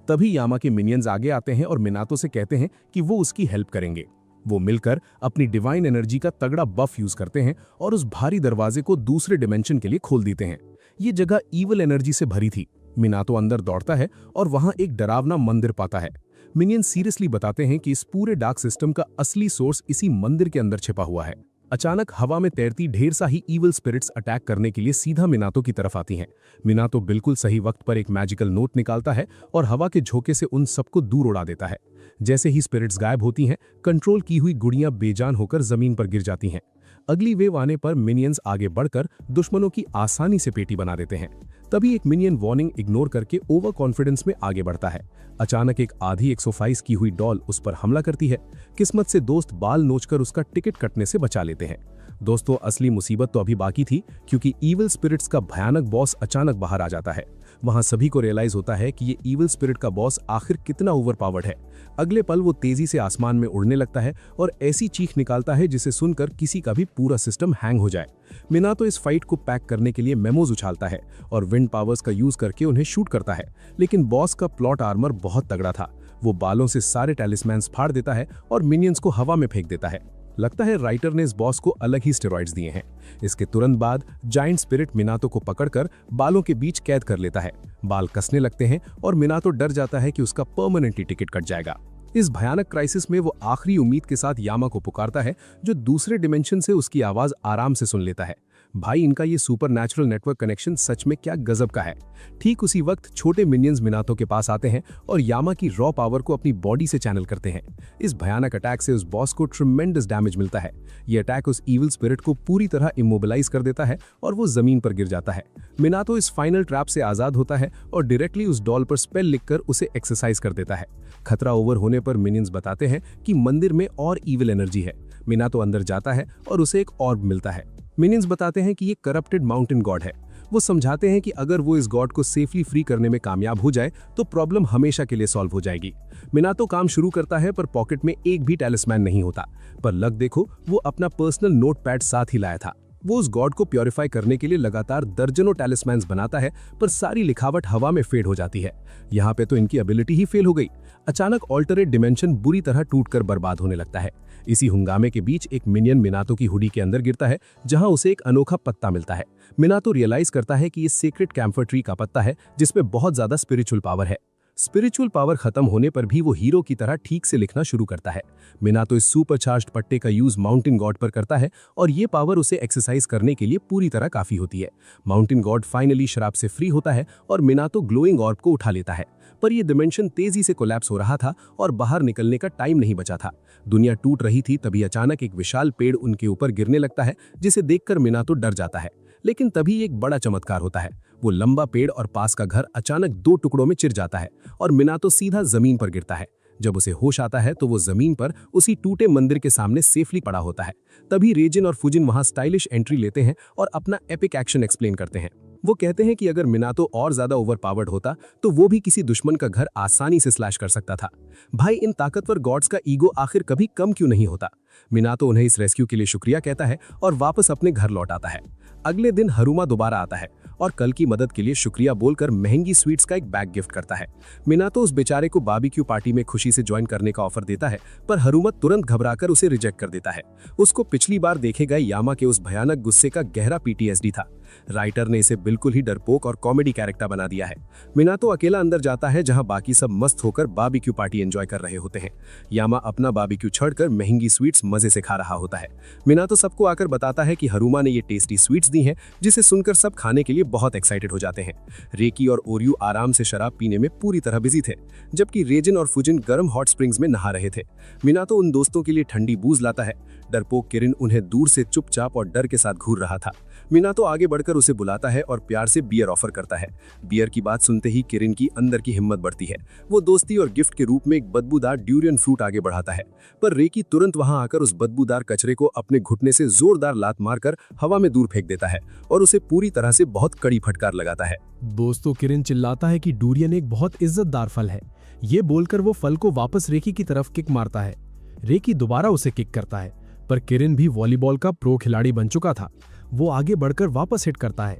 तभी यामा के मिनियंस आगे आते हैं और मिनातो से कहते हैं कि वो उसकी हेल्प करेंगे। वो मिलकर अपनी डिवाइन एनर्जी का तगड़ा बफ यूज करते हैं और उस भारी दरवाजे को दूसरे डिमेंशन के लिए खोल देते हैं। ये जगह ईवल एनर्जी से भरी थी। मिनातो अंदर दौड़ता है और वहां एक डरावना मंदिर पाता है। मिनियन सीरियसली बताते हैं कि इस पूरे डार्क सिस्टम का असली सोर्स इसी मंदिर के अंदर छिपा हुआ है। अचानक हवा में तैरती ढेर सा ही ईवल स्पिरिट्स अटैक करने के लिए सीधा मिनातो की तरफ आती हैं। मिनातो बिल्कुल सही वक्त पर एक मैजिकल नोट निकालता है और हवा के झोंके से उन सबको दूर उड़ा देता है। जैसे ही स्पिरिट्स गायब होती हैं, कंट्रोल की हुई गुड़ियां बेजान होकर जमीन पर गिर जाती हैं। अगली वेव आने पर मिनियंस आगे बढ़कर दुश्मनों की आसानी से पेटी बना देते हैं। तभी एक मिनियन वार्निंग इग्नोर करके ओवर कॉन्फिडेंस में आगे बढ़ता है। अचानक एक आधी एक्सरसाइज की हुई डॉल उस पर हमला करती है। किस्मत से दोस्त बाल नोचकर उसका टिकट कटने से बचा लेते हैं। दोस्तों, असली मुसीबत तो अभी बाकी थी, क्योंकि ईविल स्पिरिट्स का भयानक बॉस अचानक बाहर आ जाता है। वहां सभी को रियलाइज होता है कि ये ईविल स्पिरिट का बॉस आखिर कितना ओवरपावर्ड है। अगले पल वो तेजी से आसमान में उड़ने लगता है और ऐसी चीख निकालता है जिसे सुनकर किसी का भी पूरा सिस्टम हैंग हो जाए। मिनातो इस फाइट को पैक करने के लिए मेमोज उछालता है और विंड पावर्स का यूज करके उन्हें शूट करता है, लेकिन बॉस का प्लॉट आर्मर बहुत तगड़ा था। वो बालों से सारे टैलिस्मैन्स फाड़ देता है और मिनियंस को हवा में फेंक देता है। लगता है राइटर ने इस बॉस को अलग ही स्टेरॉइड्स दिए हैं। इसके तुरंत बाद जायंट स्पिरिट मिनातो को पकड़कर बालों के बीच कैद कर लेता है। बाल कसने लगते हैं और मिनातो डर जाता है कि उसका परमानेंटली टिकट कट जाएगा। इस भयानक क्राइसिस में वो आखिरी उम्मीद के साथ यामा को पुकारता है, जो दूसरे डिमेंशन से उसकी आवाज आराम से सुन लेता है। भाई, इनका ये सुपरनैचुरल नेटवर्क कनेक्शन सच में क्या गजब का है। ठीक उसी वक्त छोटे मिनियंस मिनातो के पास आते हैं और यामा की रॉ पावर को अपनी बॉडी से चैनल करते हैं। इस भयानक अटैक से उस बॉस को ट्रिमेंडस डैमेज मिलता है। ये अटैक उस ईविल स्पिरिट को पूरी तरह इमोबिलाइज कर देता है और वो जमीन पर गिर जाता है। मिनातो इस फाइनल ट्रैप से आजाद होता है और डायरेक्टली उस डॉल पर स्पेल लिखकर उसे एक्सरसाइज कर देता है। खतरा ओवर होने पर मिनियंस बताते हैं कि मंदिर में और ईविल एनर्जी है। मिनातो अंदर जाता है और उसे एक ऑर्ब मिलता है। मिनियंस बताते हैं कि ये करप्टेड माउंटेन गॉड है। वो समझाते हैं कि अगर वो इस गॉड को सेफली फ्री करने में कामयाब हो जाए तो प्रॉब्लम हमेशा के लिए सॉल्व हो जाएगी। मिनातो काम शुरू करता है, पर पॉकेट में एक भी टैलिस्मैन नहीं होता। पर लक देखो, वो अपना पर्सनल नोटपैड साथ ही लाया था। वो उस गॉड को प्योरीफाई करने के लिए लगातार दर्जनों टैलिस्मैन्स बनाता है, पर सारी लिखावट हवा में फेड हो जाती है। यहाँ पे तो इनकी एबिलिटी ही फेल हो गई। अचानक ऑल्टरेट डिमेंशन बुरी तरह टूटकर बर्बाद होने लगता है। इसी हंगामे के बीच एक मिनियन मिनातो की हुडी के अंदर गिरता है, जहां उसे एक अनोखा पत्ता मिलता है। मिनातो रियलाइज करता है कि ये सीक्रेट कैम्फर ट्री का पत्ता है, जिसमें बहुत ज्यादा स्पिरिचुअल पावर है। स्पिरिचुअल पावर खत्म होने पर भी वो हीरो की तरह ठीक से लिखना शुरू करता है। मिनातो इस सुपरचार्ज्ड पट्टे का यूज माउंटेन गॉड पर करता है और ये पावर उसे एक्सरसाइज करने के लिए पूरी तरह काफी होती है। माउंटेन गॉड फाइनली शराब से फ्री होता है और मिनातो ग्लोइंग ऑर्ब को उठा लेता है। पर यह डिमेंशन तेजी से कोलैप्स हो रहा था और बाहर निकलने का टाइम नहीं बचा था। दुनिया टूट रही थी, तभी अचानक एक विशाल पेड़ उनके ऊपर गिरने लगता है, जिसे देखकर मिनातो डर जाता है। लेकिन तभी एक बड़ा चमत्कार होता है। वो लंबा पेड़ और पास का घर अचानक 2 टुकड़ों में चिर जाता है और मिनातो सीधा जमीन पर गिरता है। जब उसे होश आता है तो वो जमीन पर उसी टूटे मंदिर के सामने सेफली पड़ा होता है। तभी रेजिन और फुजिन वहां स्टाइलिश एंट्री लेते हैं और अपना एपिक एक्शन एक्सप्लेन करते हैं। वो कहते हैं कि अगर मिनातो और ज्यादा ओवरपावर्ड होता तो वो भी किसी दुश्मन का घर आसानी से स्लैश कर सकता था। भाई, इन ताकतवर गॉड्स का ईगो आखिर कभी कम क्यों नहीं होता? मिनातो उन्हें इस रेस्क्यू के लिए शुक्रिया कहता है और वापस अपने घर लौट आता है। अगले दिन हरुमा दोबारा आता है और कल की मदद के लिए शुक्रिया बोलकर महंगी स्वीट्स का एक बैग गिफ्ट करता है। मिनातो उस बेचारे को बारबेक्यू पार्टी में खुशी से ज्वाइन करने का ऑफर देता है, पर हरुमा तुरंत घबराकर उसे रिजेक्ट कर देता है। उसको पिछली बार देखे गए यामा के उस भयानक गुस्से का गहरा पीटीएसडी था। राइटर ने इसे बिल्कुल ही डरपोक और कॉमेडी कैरेक्टर बना दिया है। मिनातो अकेला अंदर जाता है, जहां बाकी सब मस्त होकर बारबेक्यू पार्टी एंजॉय कर रहे होते हैं। यामा अपना बारबेक्यू छोड़कर महंगी स्वीट्स मजे से खा रहा होता है। मिनातो सबको आकर बताता है कि हरुमा ने ये टेस्टी स्वीट्स दी हैं, जिसे सुनकर सब खाने के लिए बहुत एक्साइटेड हो जाते हैं। रेकी और ओरियो आराम से शराब पीने में पूरी तरह बिजी थे, जबकि रेजिन और फुजिन गर्म हॉट स्प्रिंग्स में नहा रहे थे। मिनातो उन दोस्तों के लिए ठंडी बूज लाता है। डरपोक किरिन उन्हें दूर से चुपचाप और डर के साथ घूर रहा था। मिनातो आगे बढ़कर उसे बुलाता है और प्यार से बियर ऑफर करता है। बियर की बात सुनते ही किरिन की अंदर की हिम्मत बढ़ती है। वो दोस्ती और गिफ्ट के रूप में एक बदबूदार ड्यूरियन फ्रूट आगे बढ़ाता है, पर रेकी तुरंत वहां आकर उस बदबूदार कचरे को अपने घुटने से जोरदार लात मारकर हवा में दूर फेंक देता है और उसे पूरी तरह से बहुत कड़ी फटकार लगाता है। दोस्तों, किरिन चिल्लाता है कि डूरियन एक बहुत इज्जतदार फल है। ये बोलकर वो फल को वापस रेकी की तरफ किक मारता है। रेकी दोबारा उसे किक करता है, पर किरिन भी वॉलीबॉल का प्रो खिलाड़ी बन चुका था। वो आगे बढ़कर वापस हिट करता है।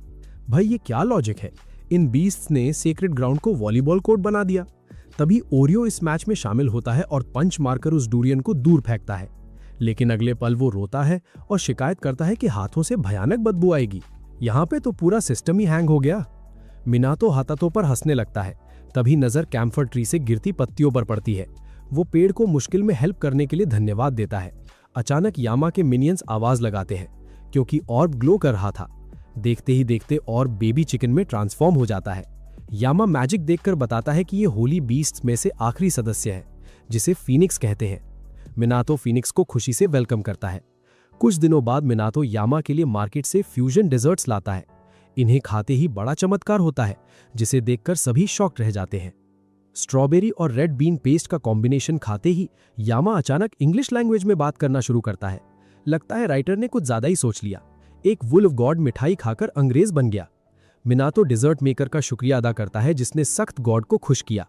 भाई, ये क्या लॉजिक है? इन बीस्ट्स ने सेक्रेड ग्राउंड को वॉलीबॉल कोर्ट बना दिया। तभी ओरियो इस मैच में शामिल होता है और पंच मारकर उस डूरियन को दूर फेंकता है। लेकिन अगले पल वो रोता है और शिकायत करता है कि हाथों से भयानक बदबू आएगी। यहाँ पे तो पूरा सिस्टम ही हैंग हो गया। मिनातो हाथातों पर हंसने लगता है। तभी नजर कैम्फर ट्री से गिरती पत्तियों पर पड़ती है। वो पेड़ को मुश्किल में हेल्प करने के लिए धन्यवाद देता है। अचानक यामा के मिनियंस आवाज लगाते हैं, क्योंकि ऑर्ब ग्लो कर रहा था। देखते ही देखते ऑर्ब बेबी चिकन में ट्रांसफॉर्म हो जाता है। यामा मैजिक देखकर बताता है कि ये होली बीस्ट्स में से आखिरी सदस्य है, जिसे फीनिक्स कहते हैं। मिनातो फीनिक्स को खुशी से वेलकम करता है। कुछ दिनों बाद मिनातो यामा के लिए मार्केट से फ्यूजन डेजर्ट्स लाता है। इन्हें खाते ही बड़ा चमत्कार होता है, जिसे देखकर सभी शॉक्ड रह जाते हैं। स्ट्रॉबेरी और रेड बीन पेस्ट का कॉम्बिनेशन खाते ही यामा अचानक इंग्लिश लैंग्वेज में बात करना शुरू करता है। लगता है राइटर ने कुछ ज्यादा ही सोच लिया। एक वुल्फ गॉड मिठाई खाकर अंग्रेज बन गया। मिनातो डिजर्ट मेकर का शुक्रिया अदा करता है, जिसने सख्त गॉड को खुश किया।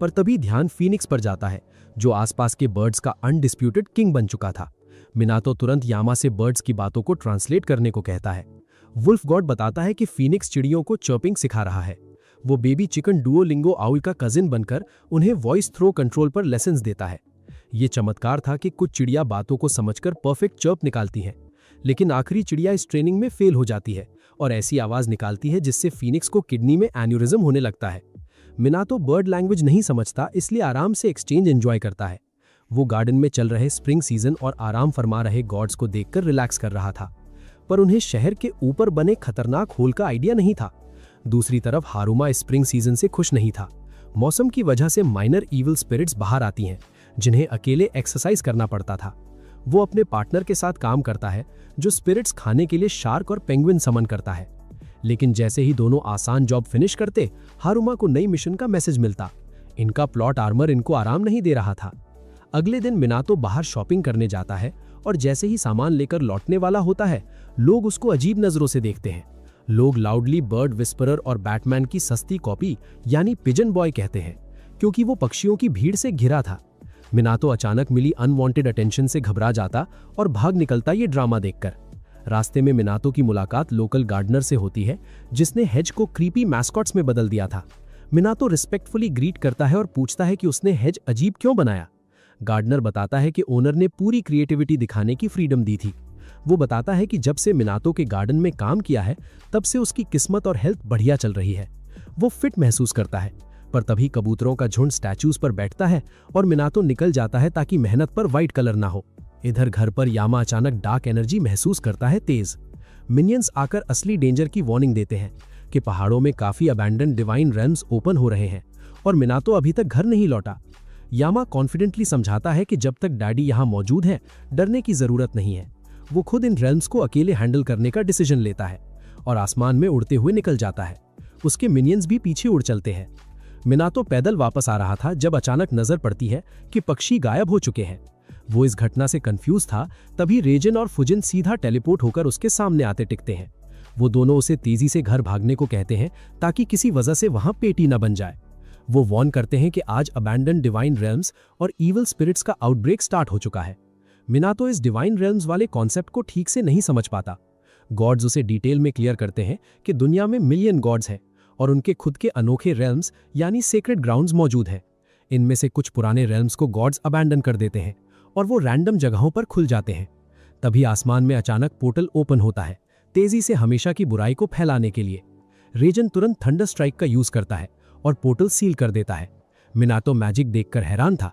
पर तभी ध्यान फीनिक्स पर जाता है, जो आसपास के बर्ड्स का अनडिस्प्यूटेड किंग बन चुका था। मिनातो तुरंत यामा से बर्ड्स की बातों को ट्रांसलेट करने को कहता है। वुल्फ गॉड बताता है कि फीनिक्स चिड़ियों को चर्पिंग सिखा रहा है। वो बेबी चिकन डुओलिंगो आउल का कजिन बनकर उन्हें वॉइस थ्रो कंट्रोल पर लेसन्स देता है। ये चमत्कार था कि कुछ चिड़िया बातों को समझकर परफेक्ट चर्प निकालती हैं, लेकिन आखिरी चिड़िया इस ट्रेनिंग में फेल हो जाती है और ऐसी आवाज निकालती है जिससे फीनिक्स को किडनी में एन्यूरिज्म होने लगता है। मिनातो बर्ड लैंग्वेज नहीं समझता, इसलिए आराम से एक्सचेंज एंजॉय करता है। वो गार्डन में चल रहे स्प्रिंग सीजन और आराम फरमा रहे गॉड्स को देखकर रिलैक्स कर रहा था, पर उन्हें शहर के ऊपर बने खतरनाक होल का आइडिया नहीं था। दूसरी तरफ हारुमा स्प्रिंग सीजन से खुश नहीं था। मौसम की वजह से माइनर इविल स्पिरिट्स बाहर आती हैं, जिन्हें अकेले एक्सरसाइज करना पड़ता था। वो अपने पार्टनर के साथ काम करता है, जो स्पिरिट्स खाने के लिए शार्क और पेंगुइन समन करता है। लेकिन जैसे ही दोनों आसान जॉब फिनिश करते, हारुमा को नई मिशन का मैसेज मिलता। इनका प्लॉट आर्मर इनको आराम नहीं दे रहा था। अगले दिन मिनातो बाहर शॉपिंग करने जाता है और जैसे ही सामान लेकर लौटने वाला होता है, लोग उसको अजीब नजरों से देखते हैं। लोग लाउडली बर्ड विस्परर और बैटमैन की सस्ती कॉपी यानी पिजन बॉय कहते हैं, क्योंकि वो पक्षियों की भीड़ से घिरा था। मिनातो अचानक मिली अनवांटेड अटेंशन से घबरा जाता और भाग निकलता ये ड्रामा देखकर। रास्ते में मिनातो की मुलाकात लोकल गार्डनर से होती है, जिसने हेज को क्रीपी मैस्कॉट्स में बदल दिया था। मिनातो रिस्पेक्टफुली ग्रीट करता है और पूछता है कि उसने हेज अजीब क्यों बनाया। गार्डनर बताता है कि ओनर ने पूरी क्रिएटिविटी दिखाने की फ्रीडम दी थी। वो बताता है कि जब से मिनातो के गार्डन में काम किया है, तब से उसकी किस्मत और हेल्थ बढ़िया चल रही है। वो फिट महसूस करता है, पर तभी कबूतरों का झुंड स्टैचूज पर बैठता है और मिनातो निकल जाता है ताकि मेहनत पर वाइट कलर ना हो। इधर घर पर यामा अचानक डार्क एनर्जी महसूस करता है तेज। मिनियंस आकर असली डेंजर की वार्निंग देते हैं कि पहाड़ों में काफी अबैंडन डिवाइन रेल्म्स ओपन हो रहे हैं और मिनातो अभी तक घर नहीं लौटा। यामा कॉन्फिडेंटली समझाता है कि जब तक डैडी यहाँ मौजूद है डरने की जरूरत नहीं है। वो खुद इन रेल्म्स को अकेले हैंडल करने का डिसीजन लेता है और आसमान में उड़ते हुए निकल जाता है। उसके मिनियंस भी पीछे उड़ चलते हैं। मिनातो पैदल वापस आ रहा था जब अचानक नजर पड़ती है कि पक्षी गायब हो चुके हैं। वो इस घटना से कंफ्यूज था, तभी रेजन और फुजिन सीधा टेलीपोर्ट होकर उसके सामने आते टिकते हैं। वो दोनों उसे तेजी से घर भागने को कहते हैं ताकि किसी वजह से वहां पेटी न बन जाए। वो वॉर्न करते हैं कि आज अबैंडन डिवाइन रेल्म्स और ईवल स्पिरिट्स का आउटब्रेक स्टार्ट हो चुका है। मिनातो इस डिवाइन रेल्म्स वाले कॉन्सेप्ट को ठीक से नहीं समझ पाता। गॉड्स उसे डिटेल में क्लियर करते हैं कि दुनिया में मिलियन गॉड्स हैं और उनके खुद के अनोखे रेल्म्स यानी सेक्रेड ग्राउंड्स मौजूद हैं। इनमें से कुछ पुराने रेल्म्स को गॉड्स अबैंडन कर देते हैं और वो रैंडम जगहों पर खुल जाते हैं। तभी आसमान में अचानक पोर्टल ओपन होता है, तेजी से हमेशा की बुराई को फैलाने के लिए। रेजन तुरंत थंडर स्ट्राइक का यूज करता है और पोर्टल सील कर देता है। मिनातो मैजिक देखकर हैरान था।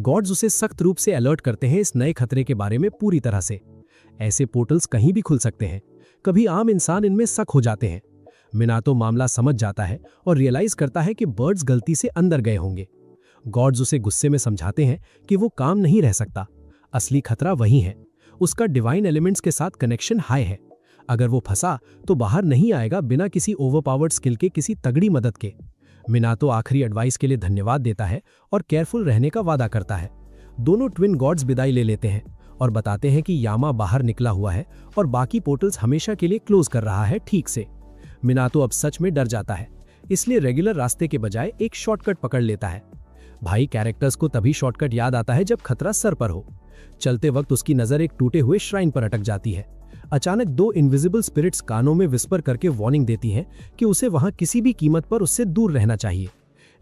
गॉड्स उसे सख्त रूप से अलर्ट करते हैं इस नए खतरे के बारे में पूरी तरह से। ऐसे पोर्टल्स कहीं भी खुल सकते हैं, कभी आम इंसान इनमें शक हो जाते हैं। मिनातो मामला समझ जाता है और रियलाइज करता है कि बर्ड्स गलती से अंदर गए होंगे। गॉड्स उसे गुस्से में समझाते हैं कि वो काम नहीं रह सकता, असली खतरा वही है। उसका डिवाइन एलिमेंट्स के साथ कनेक्शन हाई है। अगर वो फंसा तो बाहर नहीं आएगा बिना किसी ओवरपावर्ड स्किल के किसी तगड़ी मदद के। मिनातो आखिरी एडवाइस के लिए धन्यवाद देता है और केयरफुल रहने का वादा करता है। दोनों ट्विन गॉड्स विदाई ले लेते हैं और बताते हैं कि यामा बाहर निकला हुआ है और बाकी पोर्टल्स हमेशा के लिए क्लोज कर रहा है ठीक से। मिनातो अब सच में डर जाता है, इसलिए रेगुलर रास्ते के बजाय एक शॉर्टकट पकड़ लेता है। भाई कैरेक्टर्स को तभी शॉर्टकट याद आता है जब खतरा सर पर हो। चलते वक्त उसकी नजर एक टूटे हुए श्राइन पर अटक जाती है। अचानक दो इनविजिबल स्पिरिट्स कानों में विस्पर करके वार्निंग देती हैं कि उसे वहां किसी भी कीमत पर उससे दूर रहना चाहिए।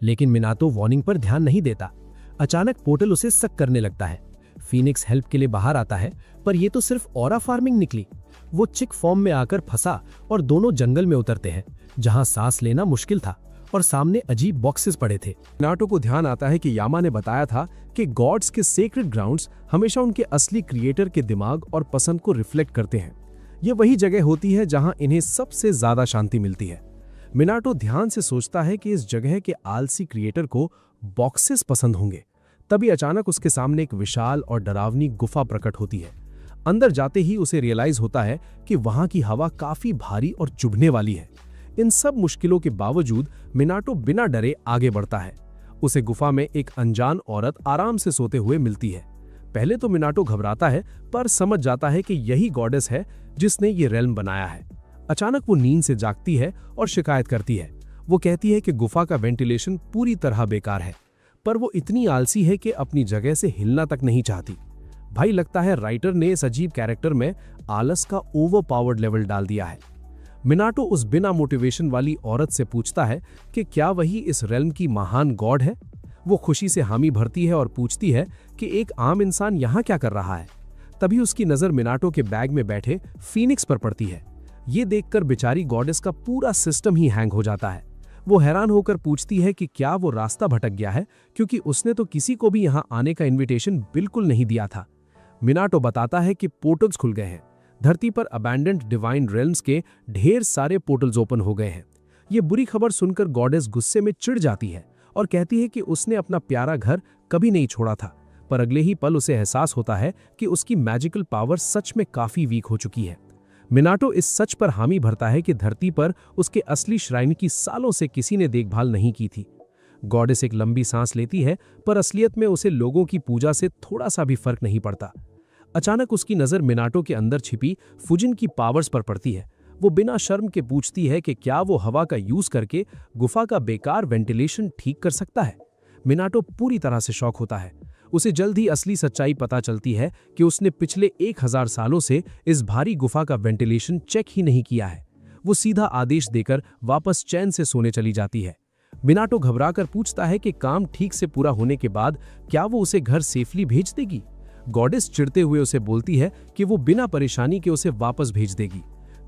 लेकिन मिनातो वार्निंग पर ध्यान नहीं देता। अचानक पोर्टल उसे शक करने लगता है। फीनिक्स हेल्प के लिए बाहर आता है, पर यह तो सिर्फ ऑरा फार्मिंग निकली। वो चिक फॉर्म में आकर फंसा और दोनों जंगल में उतरते हैं, जहां सांस लेना मुश्किल था और सामने अजीब बॉक्सेस पड़े थे। मिनाटो को ध्यान आता है कि यामा ने बताया था कि गॉड्स के सेक्रेड ग्राउंड्स हमेशा उनके असली क्रिएटर के दिमाग और पसंद को रिफ्लेक्ट करते हैं। ये वही जगह होती है जहां इन्हें सबसे ज्यादा शांति मिलती है। मिनाटो ध्यान से सोचता है कि इस जगह के आलसी क्रिएटर को बॉक्सेस पसंद होंगे। तभी अचानक उसके सामने एक विशाल और डरावनी गुफा प्रकट होती है। अंदर जाते ही उसे रियलाइज होता है कि वहां की हवा काफी भारी और चुभने वाली है। इन सब मुश्किलों के बावजूद मिनाटो बिना डरे आगे बढ़ता है। उसे गुफा में एक अनजान औरत आराम से सोते हुए मिलती है। पहले तो मिनाटो घबराता है, पर समझ जाता है कि यही गॉडेस है जिसने ये रेल्म बनाया है। अचानक वो नींद से जागती है और शिकायत करती है। वो कहती है कि गुफा का वेंटिलेशन पूरी तरह बेकार है, पर वो इतनी आलसी है कि अपनी जगह से हिलना तक नहीं चाहती। भाई लगता है राइटर ने इस अजीब कैरेक्टर में आलस का ओवरपावर्ड लेवल डाल दिया है। मिनाटो उस बिना मोटिवेशन वाली औरत से पूछता है कि क्या वही इस रेल्म की महान गॉड है। वो खुशी से हामी भरती है और पूछती है कि एक आम इंसान यहाँ क्या कर रहा है। तभी उसकी नजर मिनाटो के बैग में बैठे फीनिक्स पर पड़ती है। ये देखकर बेचारी गॉडेस का पूरा सिस्टम ही हैंग हो जाता है। वो हैरान होकर पूछती है कि क्या वो रास्ता भटक गया है, क्योंकि उसने तो किसी को भी यहाँ आने का इन्विटेशन बिल्कुल नहीं दिया था। मिनाटो बताता है कि पोर्टल्स खुल गए हैं। धरती पर अबैंडन्ड डिवाइन रेल्म्स के ढेर सारे पोर्टल्स ओपन हो गए हैं। ये बुरी खबर सुनकर गॉडेस गुस्से में चिढ़ जाती है और कहती है कि उसने अपना प्यारा घर कभी नहीं छोड़ा था, पर अगले ही पल उसे एहसास होता है कि उसकी मैजिकल पावर सच में काफी वीक हो चुकी है। मिनाटो इस सच पर हामी भरता है कि धरती पर उसके असली श्राइन की सालों से किसी ने देखभाल नहीं की थी। गॉडेस एक लंबी सांस लेती है, पर असलियत में उसे लोगों की पूजा से थोड़ा सा भी फर्क नहीं पड़ता। अचानक उसकी नजर मिनाटो के अंदर छिपी फुजिन की पावर्स पर पड़ती है। वो बिना शर्म के पूछती है कि क्या वो हवा का यूज करके गुफा का बेकार वेंटिलेशन ठीक कर सकता है। मिनाटो पूरी तरह से शॉक होता है। उसे जल्द ही असली सच्चाई पता चलती है कि उसने पिछले 1000 सालों से इस भारी गुफा का वेंटिलेशन चेक ही नहीं किया है। वो सीधा आदेश देकर वापस चैन से सोने चली जाती है। मिनाटो घबराकर पूछता है कि काम ठीक से पूरा होने के बाद क्या वो उसे घर सेफली भेज देगी। गॉडेस चिढ़ते हुए उसे बोलती है कि वो बिना परेशानी के उसे वापस भेज देगी।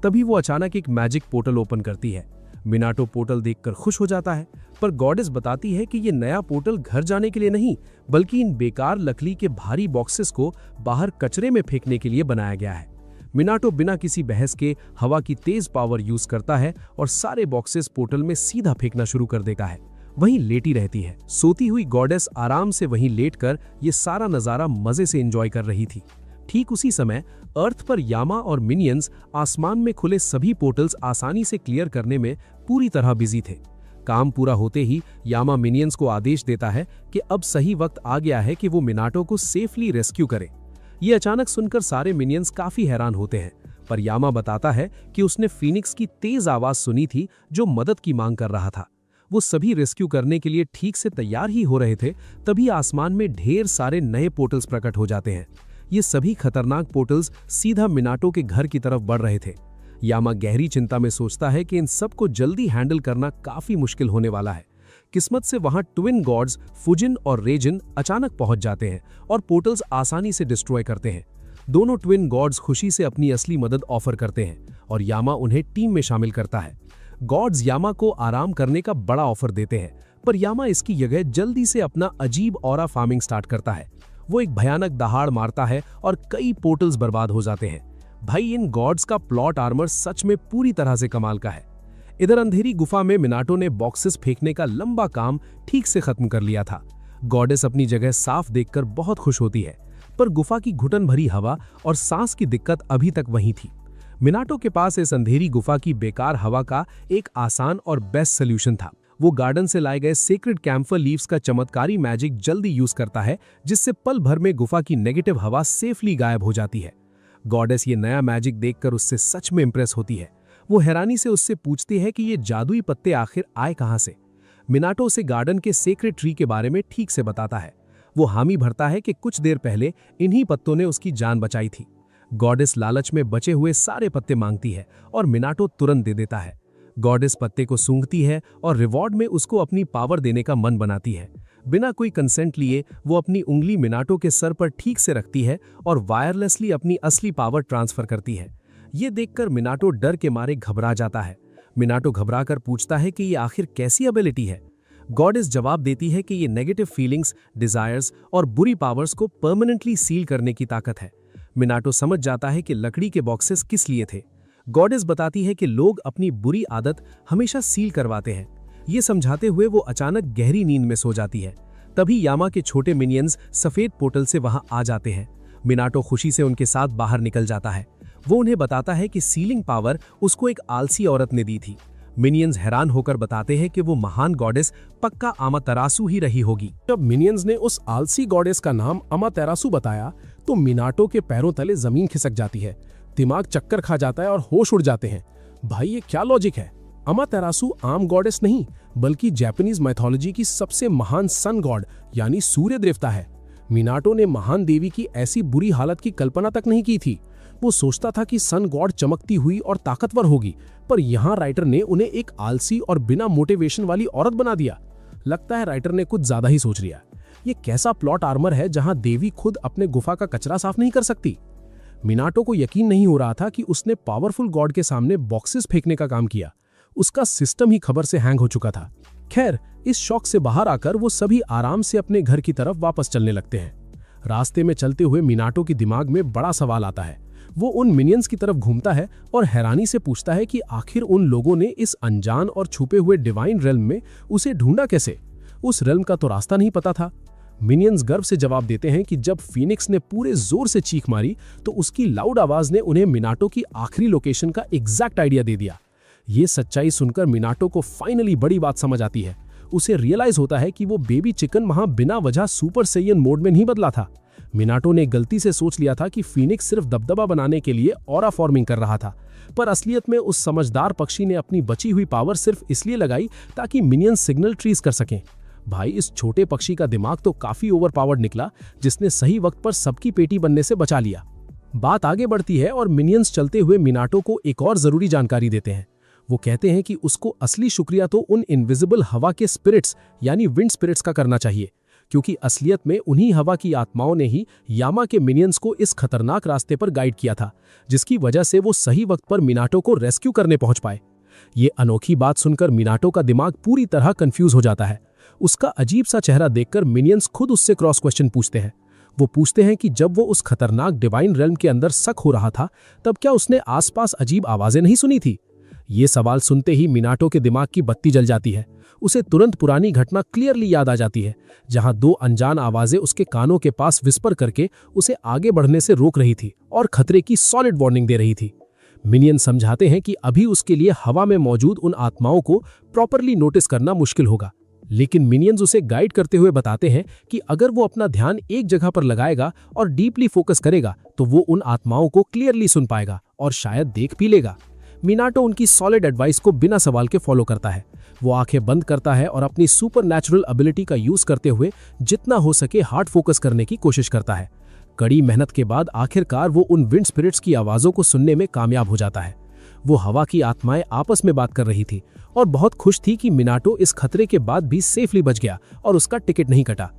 तभी वो अचानक एक मैजिक पोर्टल ओपन करती है। मिनाटो पोर्टल देखकर खुश हो जाता है, पर गॉडेस बताती है कि ये नया पोर्टल घर जाने के लिए नहीं, बल्कि इन बेकार लकड़ी के भारी बॉक्सेस को बाहर कचरे में फेंकने के लिए बनाया गया है। मिनाटो बिना किसी बहस के हवा की तेज पावर यूज करता है और सारे बॉक्सेस पोर्टल में सीधा फेंकना शुरू कर देता है। वहीं लेटी रहती है। सोती हुई गॉडेस आराम से वहीं लेटकर ये सारा नजारा मजे से एंजॉय कर रही थी। ठीक उसी समय अर्थ पर यामा और मिनियंस आसमान में खुले सभी पोर्टल्स आसानी से क्लियर करने में पूरी तरह बिजी थे। काम पूरा होते ही यामा मिनियंस को आदेश देता है कि अब सही वक्त आ गया है कि वो मिनाटो को सेफली रेस्क्यू करे। ये अचानक सुनकर सारे मिनियंस काफी हैरान होते हैं, पर यामा बताता है कि उसने फीनिक्स की तेज आवाज सुनी थी जो मदद की मांग कर रहा था। वो सभी रेस्क्यू करने के लिए ठीक से तैयार ही हो रहे थे, तभी आसमान में ढेर सारे नए पोर्टल्स प्रकट हो जाते हैं। ये सभी खतरनाक पोर्टल्स सीधा मिनाटो के घर की तरफ बढ़ रहे थे। यामा गहरी चिंता में सोचता है कि इन सब को जल्दी हैंडल करना काफी मुश्किल होने वाला है। किस्मत से वहां ट्विन गॉड्स फुजिन और रेजिन अचानक पहुंच जाते हैं और पोर्टल्स आसानी से डिस्ट्रॉय करते हैं। दोनों ट्विन गॉड्स खुशी से अपनी असली मदद ऑफर करते हैं और यामा उन्हें टीम में शामिल करता है। गॉड्स यामा को आराम करने का बड़ा ऑफर देते हैं, पर यामा इसकी जगह जल्दी से अपना अजीब ऑरा फार्मिंग स्टार्ट करता है। वो एक भयानक दहाड़ मारता है और कई पोर्टल्स बर्बाद हो जाते हैं। भाई, इन गॉड्स का प्लॉट आर्मर सच में पूरी तरह से कमाल का है। इधर अंधेरी गुफा में मिनाटो ने बॉक्सेस फेंकने का लंबा काम ठीक से खत्म कर लिया था। गॉडेस अपनी जगह साफ देखकर बहुत खुश होती है, पर गुफा की घुटन भरी हवा और सांस की दिक्कत अभी तक वहीं थी। मिनाटो के पास इस अंधेरी गुफा की बेकार हवा का एक आसान और बेस्ट सोल्यूशन था। वो गार्डन से लाए गए सेक्रेड कैम्फर लीव्स का चमत्कारी मैजिक जल्दी यूज करता है, जिससे पल भर में गुफा की नेगेटिव हवा सेफली गायब हो जाती है। गॉडेस ये नया मैजिक देखकर उससे सच में इंप्रेस होती है। वो हैरानी से उससे पूछती है कि ये जादुई पत्ते आखिर आए कहां से। मिनाटो उसे गार्डन के सेक्रेड ट्री के बारे में ठीक से बताता है। वो हामी भरता है कि कुछ देर पहले इन्हीं पत्तों ने उसकी जान बचाई थी। गॉडेस लालच में बचे हुए सारे पत्ते मांगती है और मिनाटो तुरंत दे देता है। गॉडेस पत्ते को सूंघती है और रिवॉर्ड में उसको अपनी पावर देने का मन बनाती है। बिना कोई कंसेंट लिए वो अपनी उंगली मिनाटो के सर पर ठीक से रखती है और वायरलेसली अपनी असली पावर ट्रांसफर करती है। ये देखकर मिनाटो डर के मारे घबरा जाता है। मिनाटो घबराकर पूछता है कि ये आखिर कैसी एबिलिटी है। गॉडेस जवाब देती है कि ये नेगेटिव फीलिंग्स, डिजायर्स और बुरी पावर्स को परमानेंटली सील करने की ताकत है। मिनाटो समझ जाता है कि लकड़ी के बॉक्सेस किस लिए थे। गॉडेस बताती है कि लोग अपनी बुरी आदत हमेशा सील करवाते हैं। ये समझाते हुए वो अचानक गहरी नींद में सो जाती है। तभी यामा के छोटे मिनियंस सफेद पोर्टल से वहां आ जाते हैं। मिनाटो खुशी से उनके साथ बाहर निकल जाता है। वो उन्हें बताता है कि सीलिंग पावर उसको एक आलसी औरत ने दी थी। मिनियंस हैरान होकर बताते हैं कि वो महान गॉडेस पक्का अमातेरासु ही रही होगी। जब मिनियंस ने उस आलसी गॉडेस का नाम अमातेरासु बताया तो मिनाटो के पैरों तले जमीन खिसक जाती है। दिमाग चक्कर खा जाता है और होश उड़ जाते हैं। भाई, ये क्या लॉजिक है? अमातेरासु आम गॉडेस नहीं, बल्कि जापानीज माइथोलॉजी की सबसे महान सन गॉड यानी सूर्य देवता है। मिनाटो ने महान देवी की ऐसी बुरी हालत की कल्पना तक नहीं की थी। वो सोचता था कि सन गॉड चमकती हुई और ताकतवर होगी, पर यहाँ राइटर ने उन्हें एक आलसी और बिना मोटिवेशन वाली औरत बना दिया। लगता है राइटर ने कुछ ज्यादा ही सोच लिया। ये कैसा प्लॉट आर्मर है जहां देवी खुद अपने गुफा का कचरा साफ नहीं कर सकती। मिनाटो को यकीन नहीं हो रहा था कि उसने पावरफुल गॉड के सामने बॉक्सेस फेंकने का काम किया। उसका सिस्टम ही खबर से हैंग हो चुका था। खैर, इस शॉक से बाहर आकर वो सभी आराम से अपने घर की तरफ वापस चलने लगते हैं। रास्ते में चलते हुए मिनाटो के दिमाग में बड़ा सवाल आता है। वो उन मिनियंस की तरफ घूमता है और हैरानी से पूछता है कि आखिर उन लोगों ने इस अनजान और छुपे हुए डिवाइन रेल्म में उसे ढूंढा कैसे? उस रेल्म का तो रास्ता नहीं पता था। मिनियंस गर्व से जवाब देते हैं कि जब फीनिक्स ने पूरे जोर से चीख मारी तो उसकी लाउड आवाज ने उन्हें मिनाटो की आखिरी लोकेशन का एग्जैक्ट आइडिया दे दिया। ये सच्चाई सुनकर मिनाटो को फाइनली बड़ी बात समझ आती है। उसे रियलाइज होता है कि वो बेबी चिकन वहां बिना वजह सुपर सैयन मोड में नहीं बदला था। मिनाटो ने गलती से सोच लिया था कि फीनिक्स सिर्फ दबदबा बनाने के लिए ऑरा फॉर्मिंग कर रहा था, पर असलियत में उस समझदार पक्षी ने अपनी बची हुई पावर सिर्फ इसलिए लगाई ताकि मिनियंस सिग्नल ट्रीज कर सकें। भाई, इस छोटे पक्षी का दिमाग तो काफी ओवरपावर्ड निकला, जिसने सही वक्त पर सबकी पेटी बनने से बचा लिया। बात आगे बढ़ती है और मिनियंस चलते हुए मिनाटो को एक और जरूरी जानकारी देते हैं। वो कहते हैं कि उसको असली शुक्रिया तो उन इनविजिबल हवा के स्पिरिट्स यानी विंड स्पिरिट्स का करना चाहिए, क्योंकि असलियत में उन्हीं हवा की आत्माओं ने ही यामा के मिनियंस को इस खतरनाक रास्ते पर गाइड किया था, जिसकी वजह से वो सही वक्त पर मिनाटो को रेस्क्यू करने पहुंच पाए। ये अनोखी बात सुनकर मिनाटो का दिमाग पूरी तरह कंफ्यूज हो जाता है। उसका अजीब सा चेहरा देखकर मिनियंस खुद उससे क्रॉस क्वेश्चन पूछते हैं। वो पूछते हैं कि जब वो उस खतरनाक डिवाइन रेल्म के अंदर शक हो रहा था, तब क्या उसने आसपास अजीब आवाजें नहीं सुनी थी? ये सवाल सुनते ही मिनाटो के दिमाग की बत्ती जल जाती है। उसे तुरंत पुरानी घटना क्लियरली याद आ जाती है, जहां दो अनजान आवाजें उसके कानों के पास विस्पर करके उसे आगे बढ़ने से रोक रही थी और खतरे की सॉलिड वार्निंग दे रही थी। मिनियन समझाते हैं कि अभी उसके लिए हवा में मौजूद उन आत्माओं को प्रॉपरली नोटिस करना मुश्किल होगा, लेकिन मिनियंस उसे गाइड करते हुए बताते हैं कि अगर वो अपना ध्यान एक जगह पर लगाएगा और डीपली फोकस करेगा तो वो उन आत्माओं को क्लियरली सुन पाएगा और शायद देख भी लेगा। मिनाटो उनकी सॉलिड एडवाइस को बिना सवाल के फॉलो करता है। वो आंखें बंद करता है और अपनी सुपर नेचुरल एबिलिटी का यूज करते हुए जितना हो सके हार्ड फोकस करने की कोशिश करता है। कड़ी मेहनत के बाद आखिरकार वो उन विंड स्पिरिट्स की आवाजों को सुनने में कामयाब हो जाता है। वो हवा की आत्माएं आपस में बात कर रही थी और बहुत खुश थी कि मिनाटो इस खतरे के बाद भी सेफली बच गया और उसका टिकट नहीं कटा।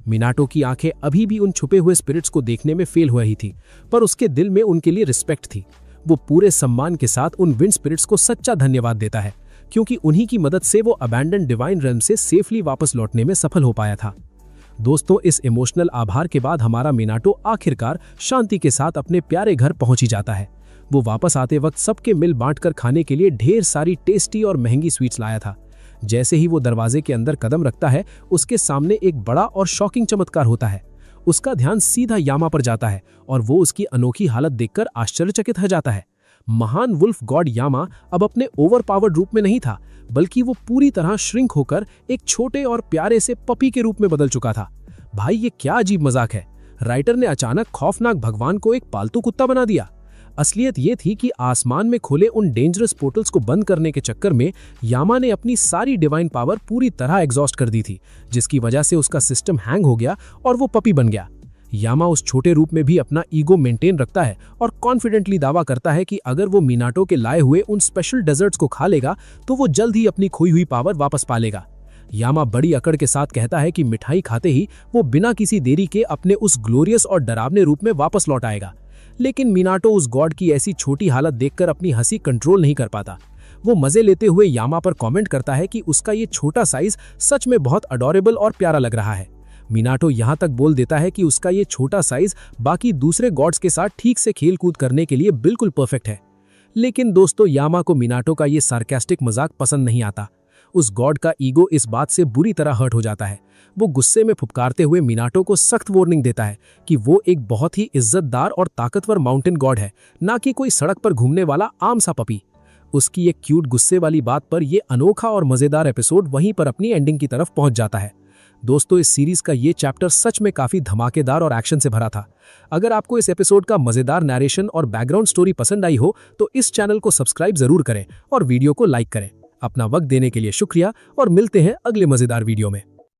मिनाटो की आंखें अभी भी उन छुपे हुए स्पिरिट्स को देखने में फेल हो रही थी, पर उसके दिल में उनके लिए रिस्पेक्ट थी। वो पूरे सम्मान के साथ उन विंड स्पिरिट्स को सच्चा धन्यवाद देता है, क्योंकि उन्हीं की मदद से वो अबैंडन डिवाइन रेल्म से सेफली वापस लौटने में सफल हो पाया था। दोस्तों, इस इमोशनल आभार के बाद हमारा मिनाटो आखिरकार शांति के साथ अपने प्यारे घर पहुंच ही जाता है। वो वापस आते वक्त सबके मिल बांटकर खाने के लिए ढेर सारी टेस्टी और महंगी स्वीट्स लाया था। जैसे ही वो दरवाजे के अंदर कदम रखता है, उसके सामने एक बड़ा और शॉकिंग चमत्कार होता है। उसका ध्यान सीधा यामा पर जाता है और वो उसकी अनोखी हालत देखकर आश्चर्यचकित हो जाता है। महान वुल्फ गॉड यामा अब अपने ओवरपावर्ड रूप में नहीं था, बल्कि वो पूरी तरह श्रिंक होकर एक छोटे और प्यारे से पपी के रूप में बदल चुका था। भाई, ये क्या अजीब मजाक है। राइटर ने अचानक खौफनाक भगवान को एक पालतू कुत्ता बना दिया। असलियत ये थी कि आसमान में खुले उन डेंजरस पोर्टल्स को बंद करने के चक्कर में यामा ने अपनी सारी डिवाइन पावर पूरी तरह एग्जॉस्ट कर दी थी, जिसकी वजह से उसका सिस्टम हैंग हो गया और वो पपी बन गया। यामा उस छोटे रूप में भी अपना ईगो मेंटेन रखता है और कॉन्फिडेंटली दावा करता है कि अगर वो मिनाटो के लाए हुए उन स्पेशल डेजर्ट्स को खा लेगा तो वो जल्द ही अपनी खोई हुई पावर वापस पा लेगा। यामा बड़ी अकड़ के साथ कहता है कि मिठाई खाते ही वो बिना किसी देरी के अपने उस ग्लोरियस और डरावने रूप में वापस लौट आएगा। लेकिन मिनाटो उस गॉड की ऐसी छोटी हालत देखकर अपनी हंसी कंट्रोल नहीं कर पाता। वो मजे लेते हुए यामा पर कमेंट करता है कि उसका ये छोटा साइज सच में बहुत अडोरेबल और प्यारा लग रहा है। मिनाटो यहाँ तक बोल देता है कि उसका ये छोटा साइज बाकी दूसरे गॉड्स के साथ ठीक से खेल कूद करने के लिए बिल्कुल परफेक्ट है। लेकिन दोस्तों, यामा को मिनाटो का ये सार्कास्टिक मजाक पसंद नहीं आता। उस गॉड का ईगो इस बात से बुरी तरह हर्ट हो जाता है। वो गुस्से में फुफकारते हुए मिनाटो को सख्त वार्निंग देता है कि वो एक बहुत ही इज्जतदार और ताकतवर माउंटेन गॉड है, ना कि कोई सड़क पर घूमने वाला आम सा पपी। उसकी एक क्यूट गुस्से वाली बात पर यह अनोखा और मजेदार एपिसोड वहीं पर अपनी एंडिंग की तरफ पहुंच जाता है। दोस्तों, इस सीरीज का ये चैप्टर सच में काफी धमाकेदार और एक्शन से भरा था। अगर आपको इस एपिसोड का मजेदार नैरेशन और बैकग्राउंड स्टोरी पसंद आई हो तो इस चैनल को सब्सक्राइब जरूर करें और वीडियो को लाइक करें। अपना वक्त देने के लिए शुक्रिया और मिलते हैं अगले मजेदार वीडियो में।